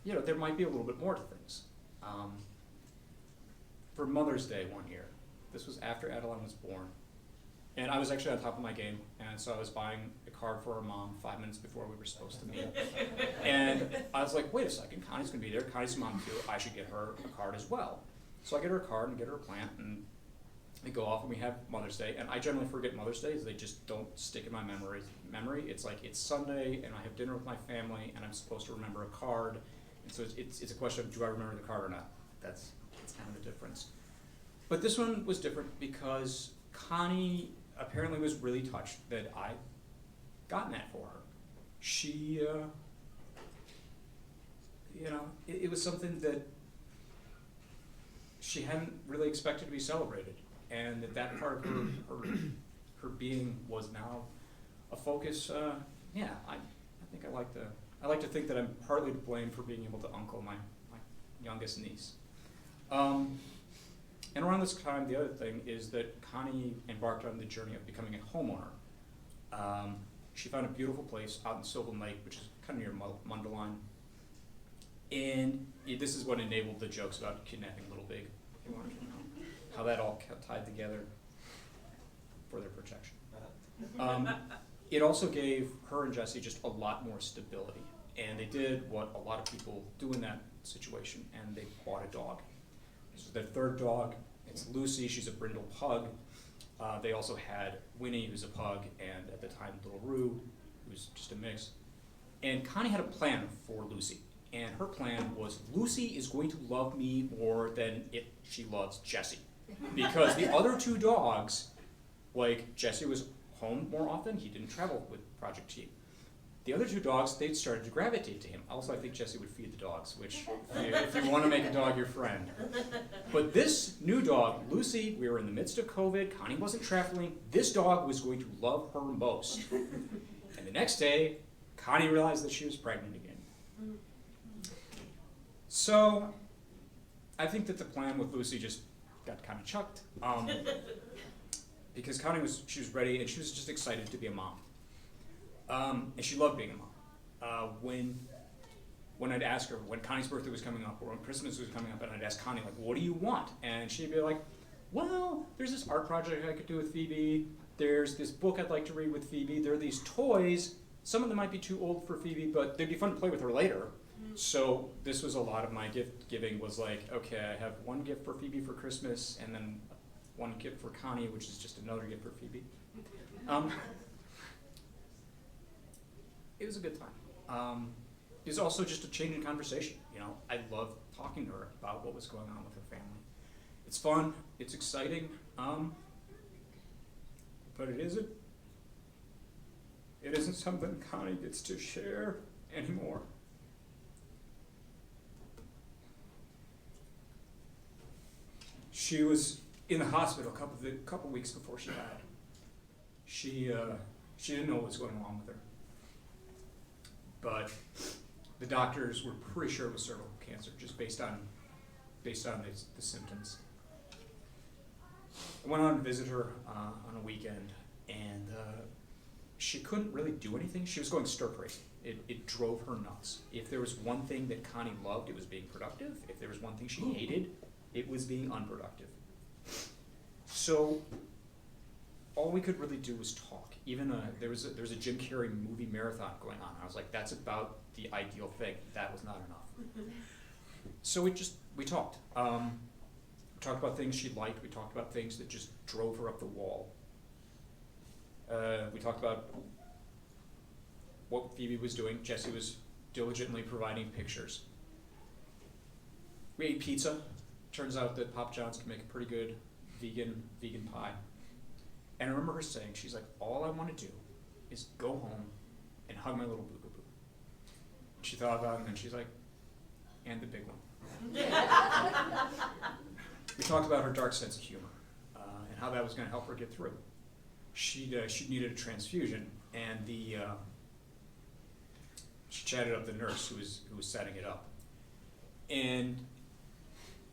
there might be a little bit more to things. For Mother's Day one year, this was after Adeline was born, and I was actually on top of my game, and so I was buying a card for her mom 5 minutes before we were supposed to meet. And I was like, wait a second, Connie's gonna be there, Connie's mom too, I should get her a card as well. So I get her a card and get her a plant, and we go off and we have Mother's Day, and I generally forget Mother's Days. They just don't stick in my memory. It's like, it's Sunday, and I have dinner with my family, and I'm supposed to remember a card. And so it's a question of, do I remember the card or not? That's kind of the difference. But this one was different because Connie apparently was really touched that I'd gotten that for her. She, it was something that she hadn't really expected to be celebrated, and that part of her being was now a focus. I think I like to think that I'm partly to blame for being able to uncle my youngest niece. And around this time, the other thing is that Connie embarked on the journey of becoming a homeowner. She found a beautiful place out in Sylvan Lake, which is kind of near Mundelein. And this is what enabled the jokes about kidnapping Little Big. If you wanted to know how that all kept tied together for their protection. It also gave her and Jesse just a lot more stability. And they did what a lot of people do in that situation, and they bought a dog. This is their third dog. It's Lucy. She's a brindle pug. They also had Winnie, who's a pug, and at the time, Little Roo, who's just a mix. And Connie had a plan for Lucy. And her plan was, Lucy is going to love me more than she loves Jesse. Because the other two dogs, like Jesse was home more often, he didn't travel with Project Team. The other two dogs, they started to gravitate to him. Also, I think Jesse would feed the dogs, which, if you want to make a dog your friend. But this new dog, Lucy, we were in the midst of COVID, Connie wasn't traveling, this dog was going to love her most. And the next day, Connie realized that she was pregnant again. So, I think that the plan with Lucy just got kind of chucked. Because Connie was ready, and she was just excited to be a mom. And she loved being a mom. When I'd ask her, when Connie's birthday was coming up, or when Christmas was coming up, and I'd ask Connie, like, what do you want? And she'd be like, well, there's this art project I could do with Phoebe. There's this book I'd like to read with Phoebe. There are these toys. Some of them might be too old for Phoebe, but they'd be fun to play with her later. So this was a lot of my gift giving was like, okay, I have one gift for Phoebe for Christmas, and then one gift for Connie, which is just another gift for Phoebe. It was a good time. It was also just a change in conversation. You know, I loved talking to her about what was going on with her family. It's fun, it's exciting, but it isn't something Connie gets to share anymore. She was in the hospital a couple weeks before she died. She didn't know what was going on with her, but the doctors were pretty sure it was cervical cancer, just based on the symptoms. I went on to visit her on a weekend, and she couldn't really do anything. She was going stir crazy. It drove her nuts. If there was one thing that Connie loved, it was being productive. If there was one thing she hated, it was being unproductive. So all we could really do was talk. Even there was a Jim Carrey movie marathon going on. I was like, that's about the ideal thing. That was not enough. So we talked. We talked about things she liked. We talked about things that just drove her up the wall. We talked about what Phoebe was doing. Jesse was diligently providing pictures. We ate pizza. Turns out that Papa John's can make a pretty good vegan pie. And I remember her saying, she's like, all I want to do is go home and hug my little boo-boo-boo. She thought about it, and then she's like, and the big one. We talked about her dark sense of humor and how that was going to help her get through. She needed a transfusion, and she chatted up the nurse who was setting it up. And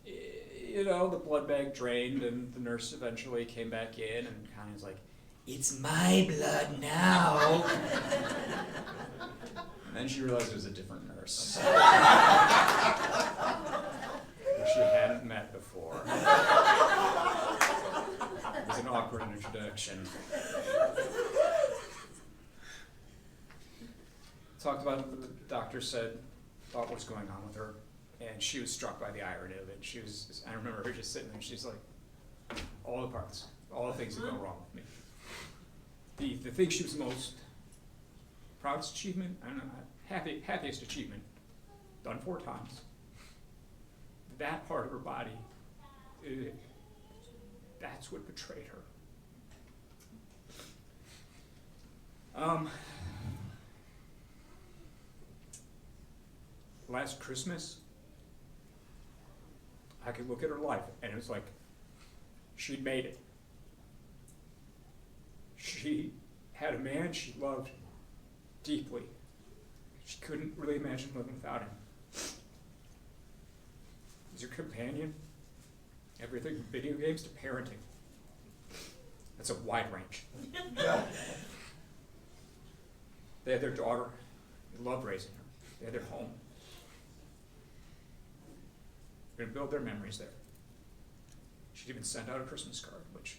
you know, the blood bag drained, and the nurse eventually came back in, and Connie was like, it's my blood now. And then she realized it was a different nurse. Which she hadn't met before. It was an awkward introduction. Talked about what the doctor thought what was going on with her. And she was struck by the irony of it. I remember her just sitting there, and she's like, all the parts, all the things that go wrong with me. The thing she was most proudest achievement, I don't know, happiest achievement, done 4 times. That part of her body, that's what betrayed her. Last Christmas, I could look at her life, and it was like she'd made it. She had a man she loved deeply. She couldn't really imagine living without him. He's her companion, everything from video games to parenting. That's a wide range. They had their daughter. They loved raising her. They had their home. We're gonna build their memories there. She'd even sent out a Christmas card, which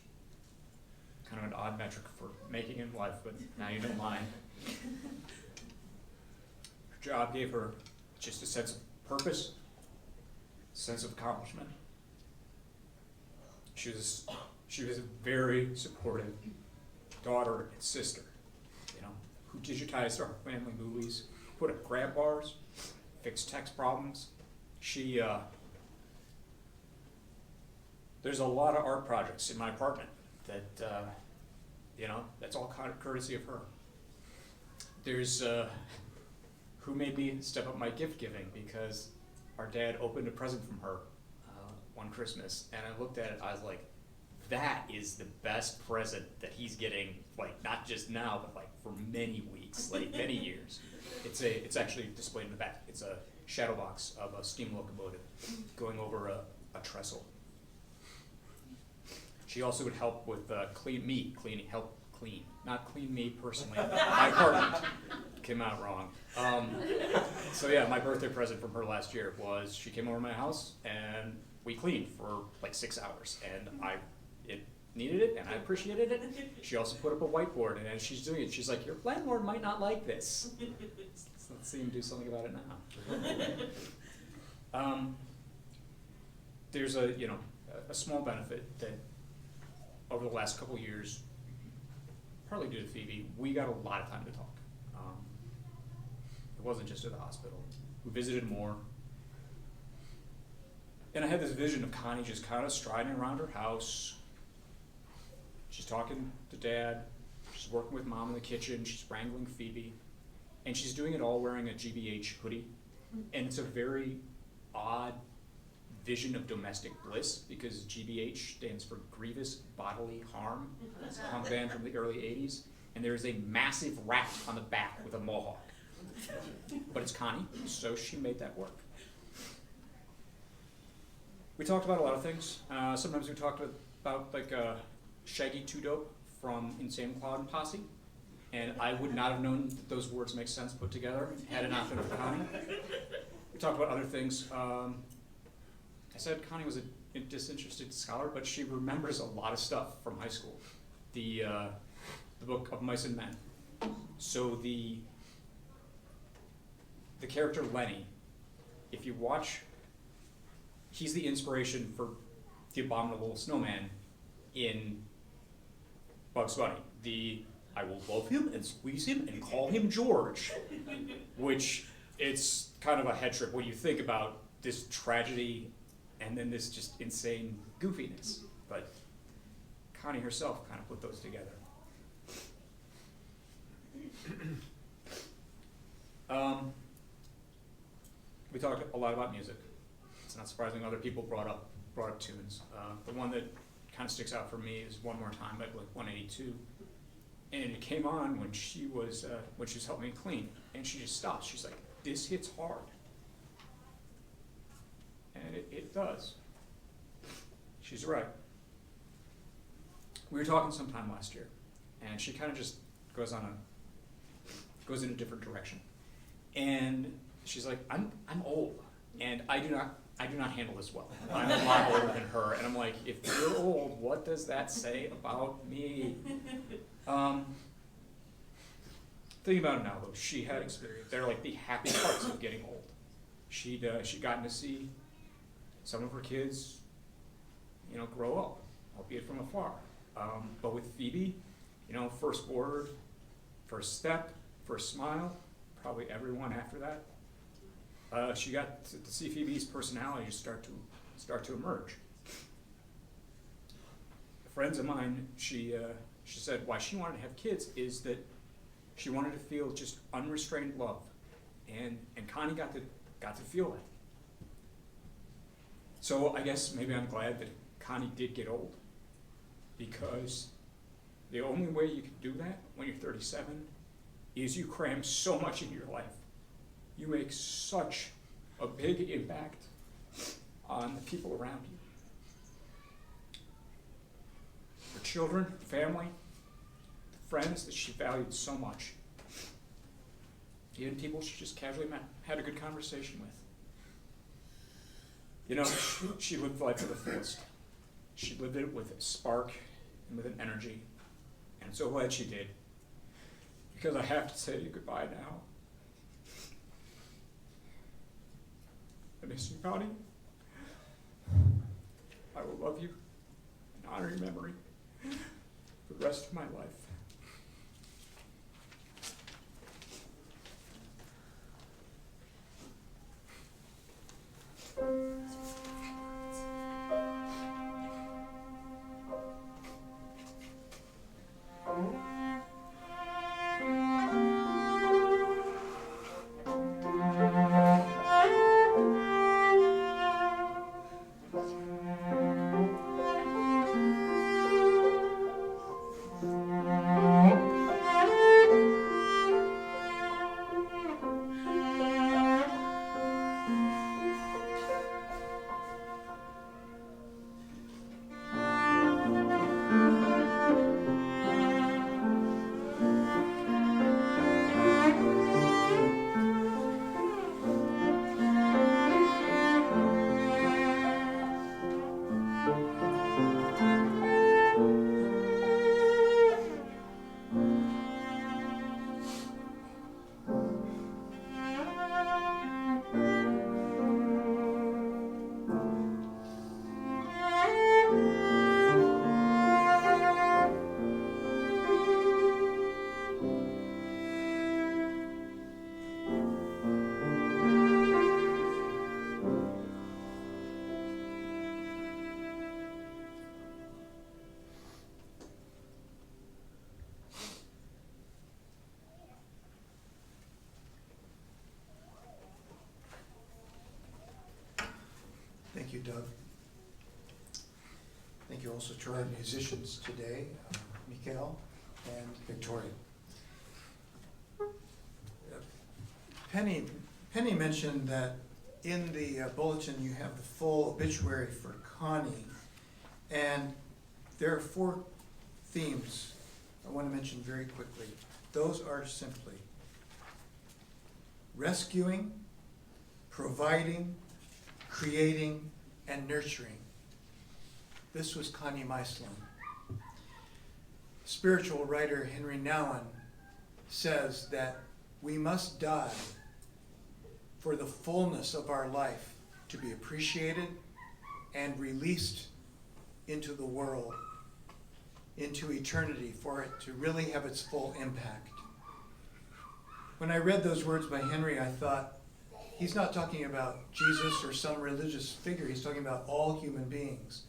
kind of an odd metric for making in life, but now you know mine. Her job gave her just a sense of purpose, sense of accomplishment. She was a very supportive daughter and sister, you know, who digitized our family movies, put up grab bars, fixed text problems. There's a lot of art projects in my apartment that, you know, that's all kind of courtesy of her. There's, who made me step up my gift giving, because our dad opened a present from her one Christmas, and I looked at it, I was like, that is the best present that he's getting, like, not just now, but like for many weeks, like many years. It's actually displayed in the back. It's a shadow box of a steam locomotive going over a trestle. She also would help with help clean, not clean me personally. My apartment came out wrong. So yeah, my birthday present from her last year was she came over to my house and we cleaned for like 6 hours, and it needed it and I appreciated it. She also put up a whiteboard, and as she's doing it, she's like, your landlord might not like this. So let's see him do something about it now. There's a small benefit that over the last couple years, partly due to Phoebe, we got a lot of time to talk. It wasn't just at the hospital. We visited more. And I had this vision of Connie just kind of striding around her house. She's talking to Dad. She's working with Mom in the kitchen. She's wrangling Phoebe. And she's doing it all wearing a GBH hoodie. And it's a very odd vision of domestic bliss, because GBH stands for Grievous Bodily Harm. It's a punk band from the early 80s. And there is a massive rat on the back with a mohawk. But it's Connie, so she made that work. We talked about a lot of things. Sometimes we talked about like Shaggy 2 Dope from Insane Cloud and Posse. And I would not have known that those words make sense put together had it not been for Connie. We talked about other things. I said Connie was a disinterested scholar, but she remembers a lot of stuff from high school. The book of Mice and Men. So the character Lenny, if you watch, he's the inspiration for the abominable snowman in Bugs Bunny. I will love him and squeeze him and call him George, which it's kind of a head trip when you think about this tragedy and then this just insane goofiness. But Connie herself kind of put those together. We talked a lot about music. It's not surprising other people brought up tunes. The one that kind of sticks out for me is "One More Time" by Blink-182, and it came on when she was helping me clean, and she just stopped. She's like, "This hits hard," and it does. She's right. We were talking sometime last year, and she kind of just goes in a different direction, and she's like, I'm old, and I do not handle this well. I'm a lot older than her, and I'm like, if you're old, what does that say about me? Thinking about it now, though, she had experience. They're like the happy parts of getting old. She'd gotten to see some of her kids, grow up, albeit from afar. But with Phoebe, first word, first step, first smile, probably everyone after that. She got to see Phoebe's personality start to emerge. Friends of mine, she said why she wanted to have kids is that she wanted to feel just unrestrained love, and Connie got to feel that. So I guess maybe I'm glad that Connie did get old, because the only way you can do that when you're 37 is you cram so much into your life. You make such a big impact on the people around you. Her children, family, friends that she valued so much. Even people she just casually met, had a good conversation with. You know, she lived life to the fullest. She lived it with a spark and with an energy. And I'm so glad she did. Because I have to say goodbye now. I miss you, Connie. I will love you and honor your memory for the rest of my life. Thank you, Doug. Thank you also to our musicians today, Mikael and Victoria. Penny mentioned that in the bulletin you have the full obituary for Connie, and there are 4 themes I want to mention very quickly. Those are simply rescuing, providing, creating, and nurturing. This was Connie Meislahn. Spiritual writer Henry Nouwen says that we must die for the fullness of our life to be appreciated and released into the world, into eternity, for it to really have its full impact. When I read those words by Henry, I thought, he's not talking about Jesus or some religious figure. He's talking about all human beings.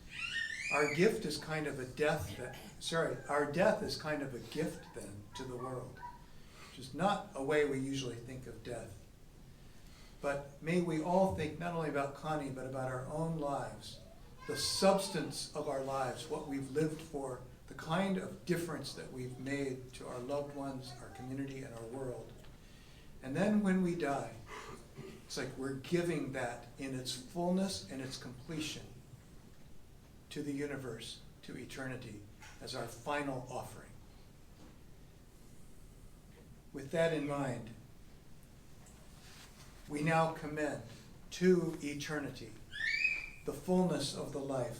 Our gift is kind of a our death is kind of a gift then to the world, which is not a way we usually think of death. But may we all think not only about Connie, but about our own lives, the substance of our lives, what we've lived for, the kind of difference that we've made to our loved ones, our community, and our world. And then when we die, it's like we're giving that in its fullness and its completion to the universe, to eternity, as our final offering. With that in mind, we now commend to eternity the fullness of the life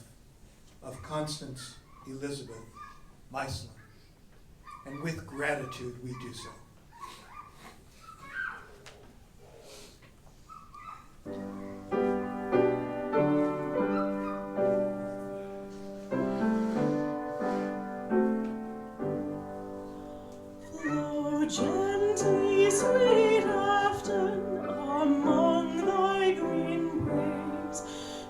of Constance Elizabeth Meislahn. And with gratitude we do so. Flow gently, sweet Afton, among thy green waves.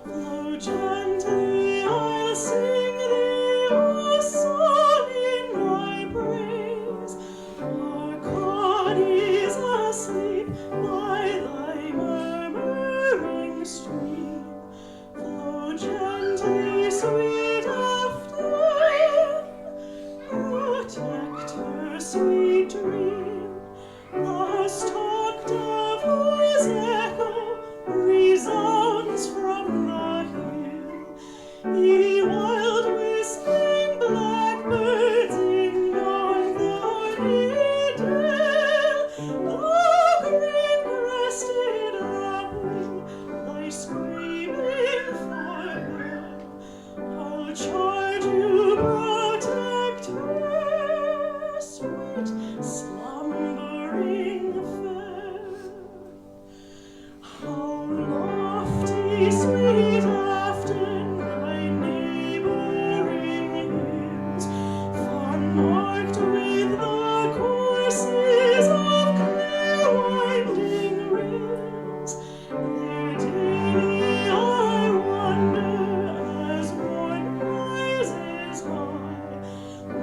Flow gently, I'll sing thee a song in thy praise. Our Connie's asleep by thy murmuring stream. Flow gently, sweet Afton, protect her sweet dream. Thus talked of whose echo resounds from the hill. Ye wild whistling blackbirds in yon thorny dale, the green sweet afton by neighboring hills, far marked with the courses of clear winding rills. There daily I wander as one rises high,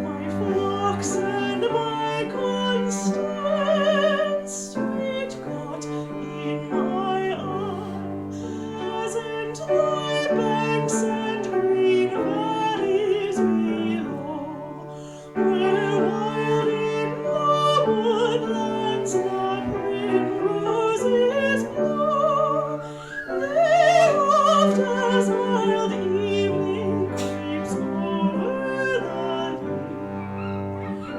my flocks and my Constance, sweet caught in my eye, pleasant thy banks and green valleys below, where wild in the woodlands the primroses blow. They oft as mild evening creeps over the lea,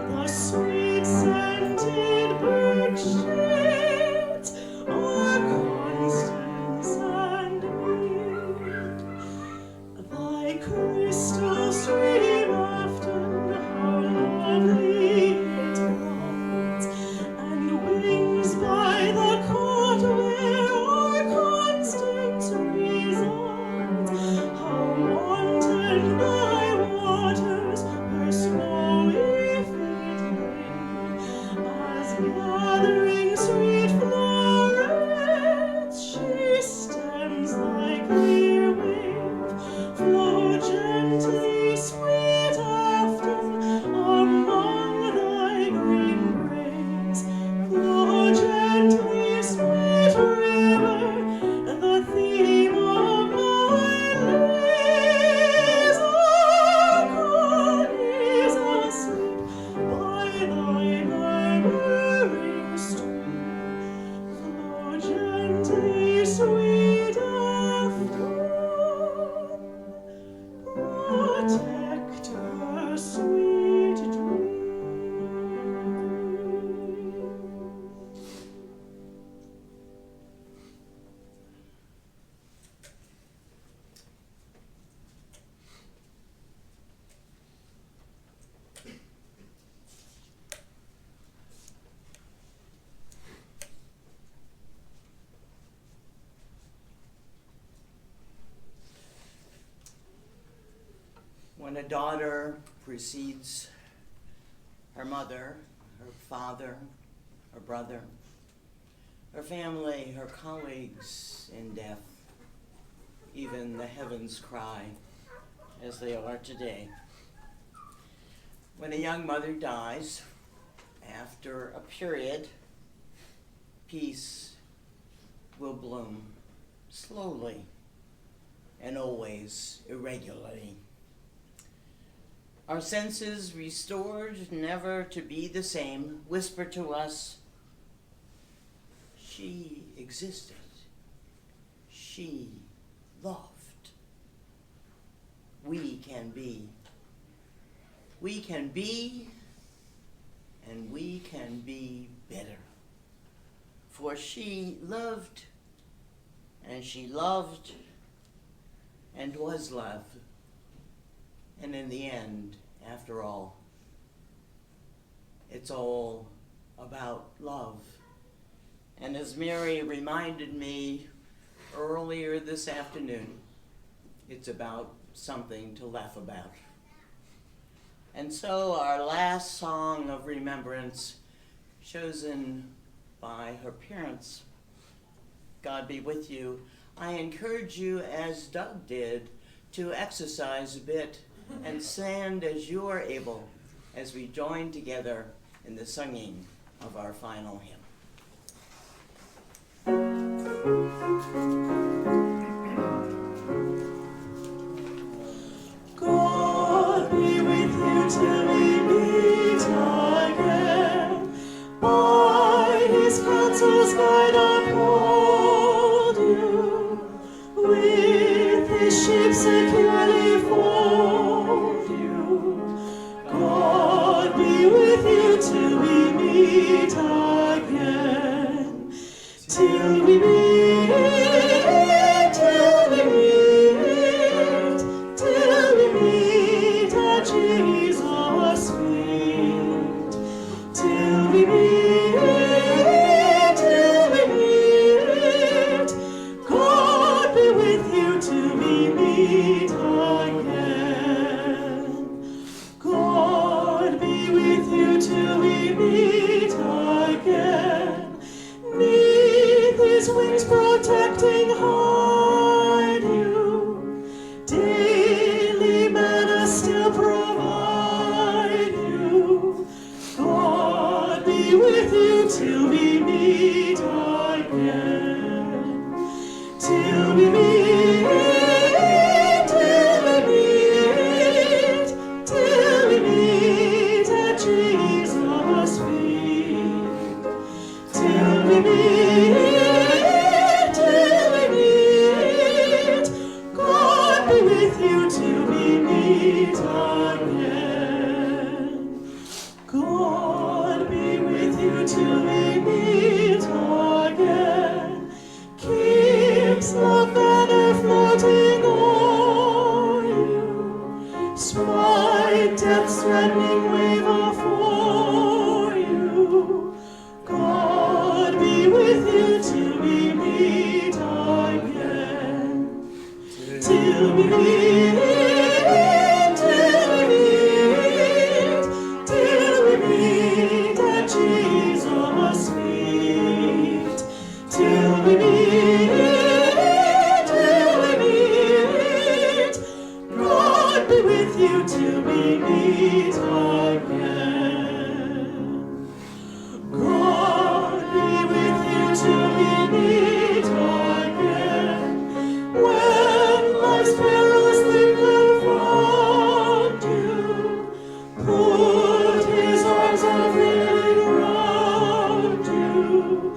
the sweet scented birch shades are Constance and me. Thy crystal stream afton, how lovely it glides, and wings by the cot where our Constance resides. How wanton thy waters her snowy feet made, as gathering sweet flowers she stems thy clear wave. Flow gently, sweet afton, among thy green braes. Flow gently, sweet river, the theme of my lays. Our Connie's asleep by thy murmuring stream. Flow gently, sweet afton, protect her sweet dream. When a daughter precedes her mother, her father, her brother, her family, her colleagues in death, even the heavens cry as they are today. When a young mother dies, after a period, peace will bloom slowly and always irregularly. Our senses restored, never to be the same, whisper to us, she existed, she loved. We can be, and we can be better. For she lived, and she loved, and was loved. And in the end, after all, it's all about love. And as Mary reminded me earlier this afternoon, it's about something to laugh about. And so our last song of remembrance, chosen by her parents, God Be With You, I encourage you, as Doug did, to exercise a bit and stand as you are able as we join together in the singing of our final hymn. God be with you till we meet again. By his counsels guide uphold you. With his sheep securely fold you. God be with you till we meet again. Till we meet, till we meet, till we meet at Jesus' feet. Till we meet, till we meet. God be with you. his wings protecting hide you. Daily manna still provide you. God be with you till we meet again. Till we meet, till we meet, till we meet at Jesus' feet. Till we meet, God be with you till we meet again. God be with you till we meet again. Keeps the banner floating o'er you, spite death's threatening wave afore you. God be with you till we meet again. Till we meet, till we meet at Jesus' feet. Till we meet, God be with you till we meet again. God be with you till we meet again. When life's perils linger round you, put his arms of healing round you.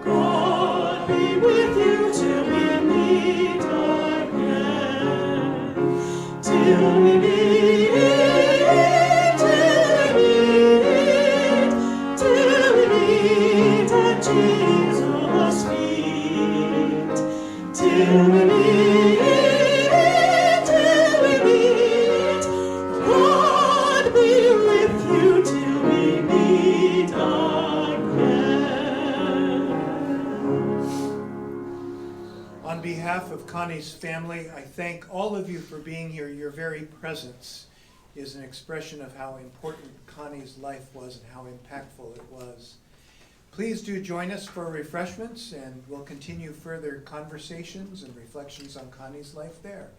God be with you till we meet again. Till we meet, till we meet at Jesus' feet. Till we meet, God be with you till we meet again. On behalf of Connie's family, I thank all of you for being here. Your very presence is an expression of how important Connie's life was and how impactful it was. Please do join us for refreshments, and we'll continue further conversations and reflections on Connie's life there.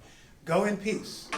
Go in peace.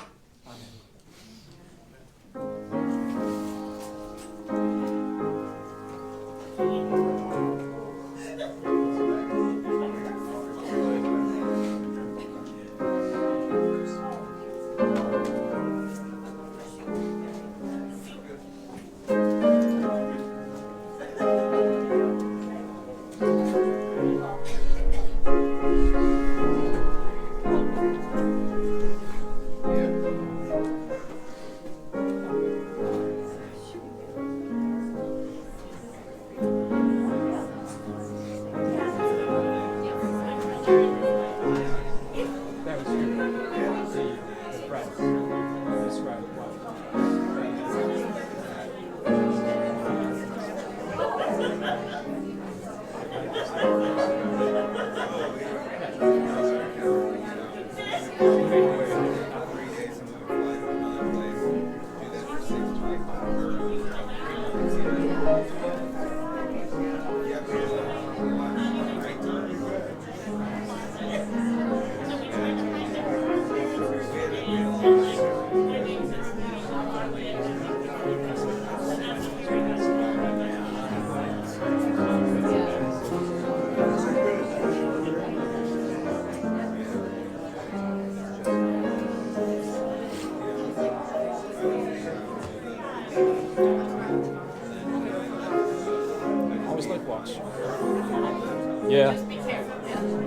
Yeah.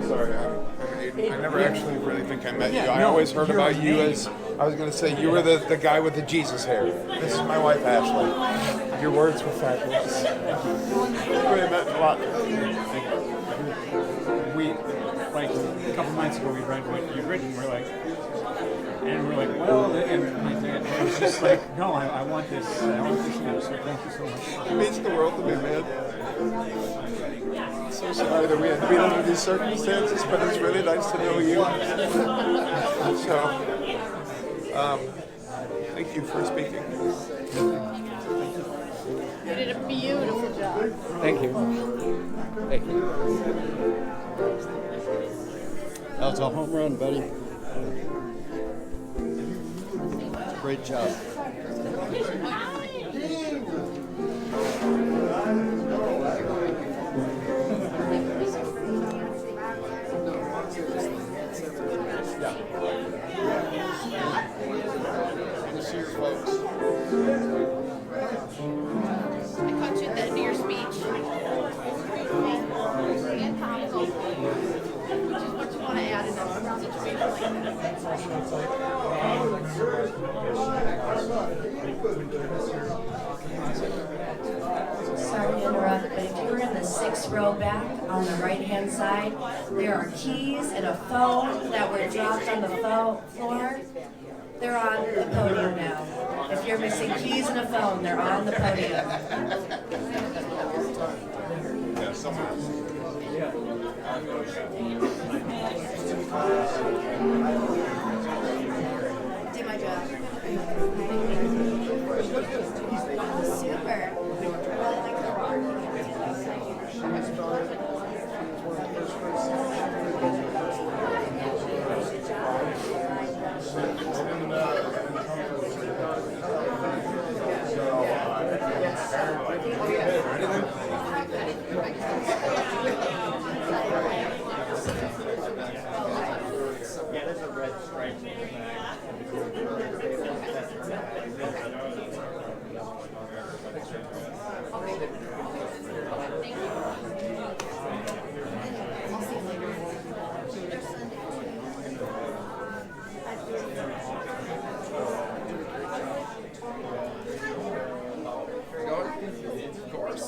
Sorry, I never actually really think I met you. I no, always heard your about you name. as, I was going to say, you were the guy with the Jesus hair. This is my wife, Ashley. Your words were fabulous. Really meant a lot. We, like, a couple months ago, we read what you'd written. We're like, well, and it was just like, no, I want this now, so thank you so much. It means the world to me, man. I'm so sorry that we had to be under these circumstances, but it's really nice to know you. So, thank you for speaking. You did a beautiful job. Thank you. Thank you. That was a home run, buddy. Great job. Good to see your folks. I caught you at the end of your speech. And topical. Which is what you want to add in a situation like Sorry to interrupt, but if you're in the 6th row back on the right-hand side, there are keys and a phone that were dropped on the floor. They're on the podium now. If you're missing keys and a phone, they're on the podium. Yeah, Did my job. Super. Yeah, there's a red stripe in the back. Of course.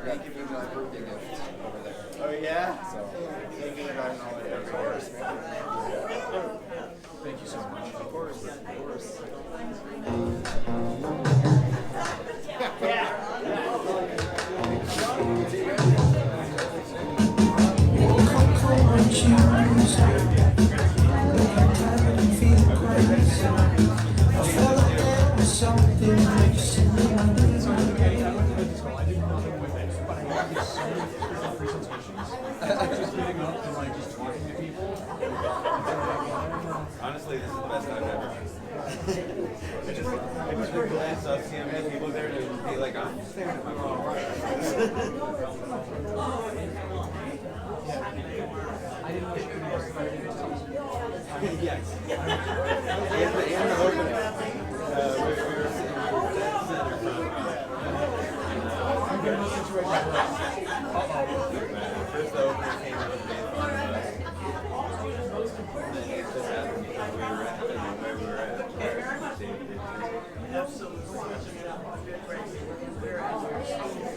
Got to give you my birthday gift over there. Oh yeah? So, Thank you so much. Of course. Of course. Honestly, this is the best I've ever done. I just really glad to see how many people there to be like, I'm just there to my mom. Yes. And the opening. We were sitting at the center from first the opener came out and made fun of us. And then it just happened because we were at where we were at.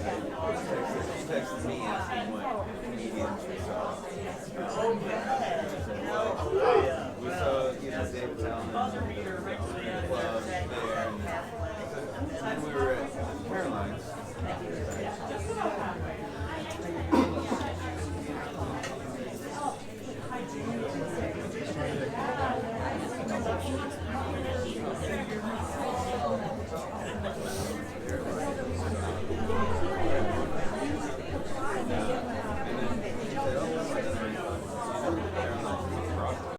She texted me asking what comedians we saw. We saw, David Talman.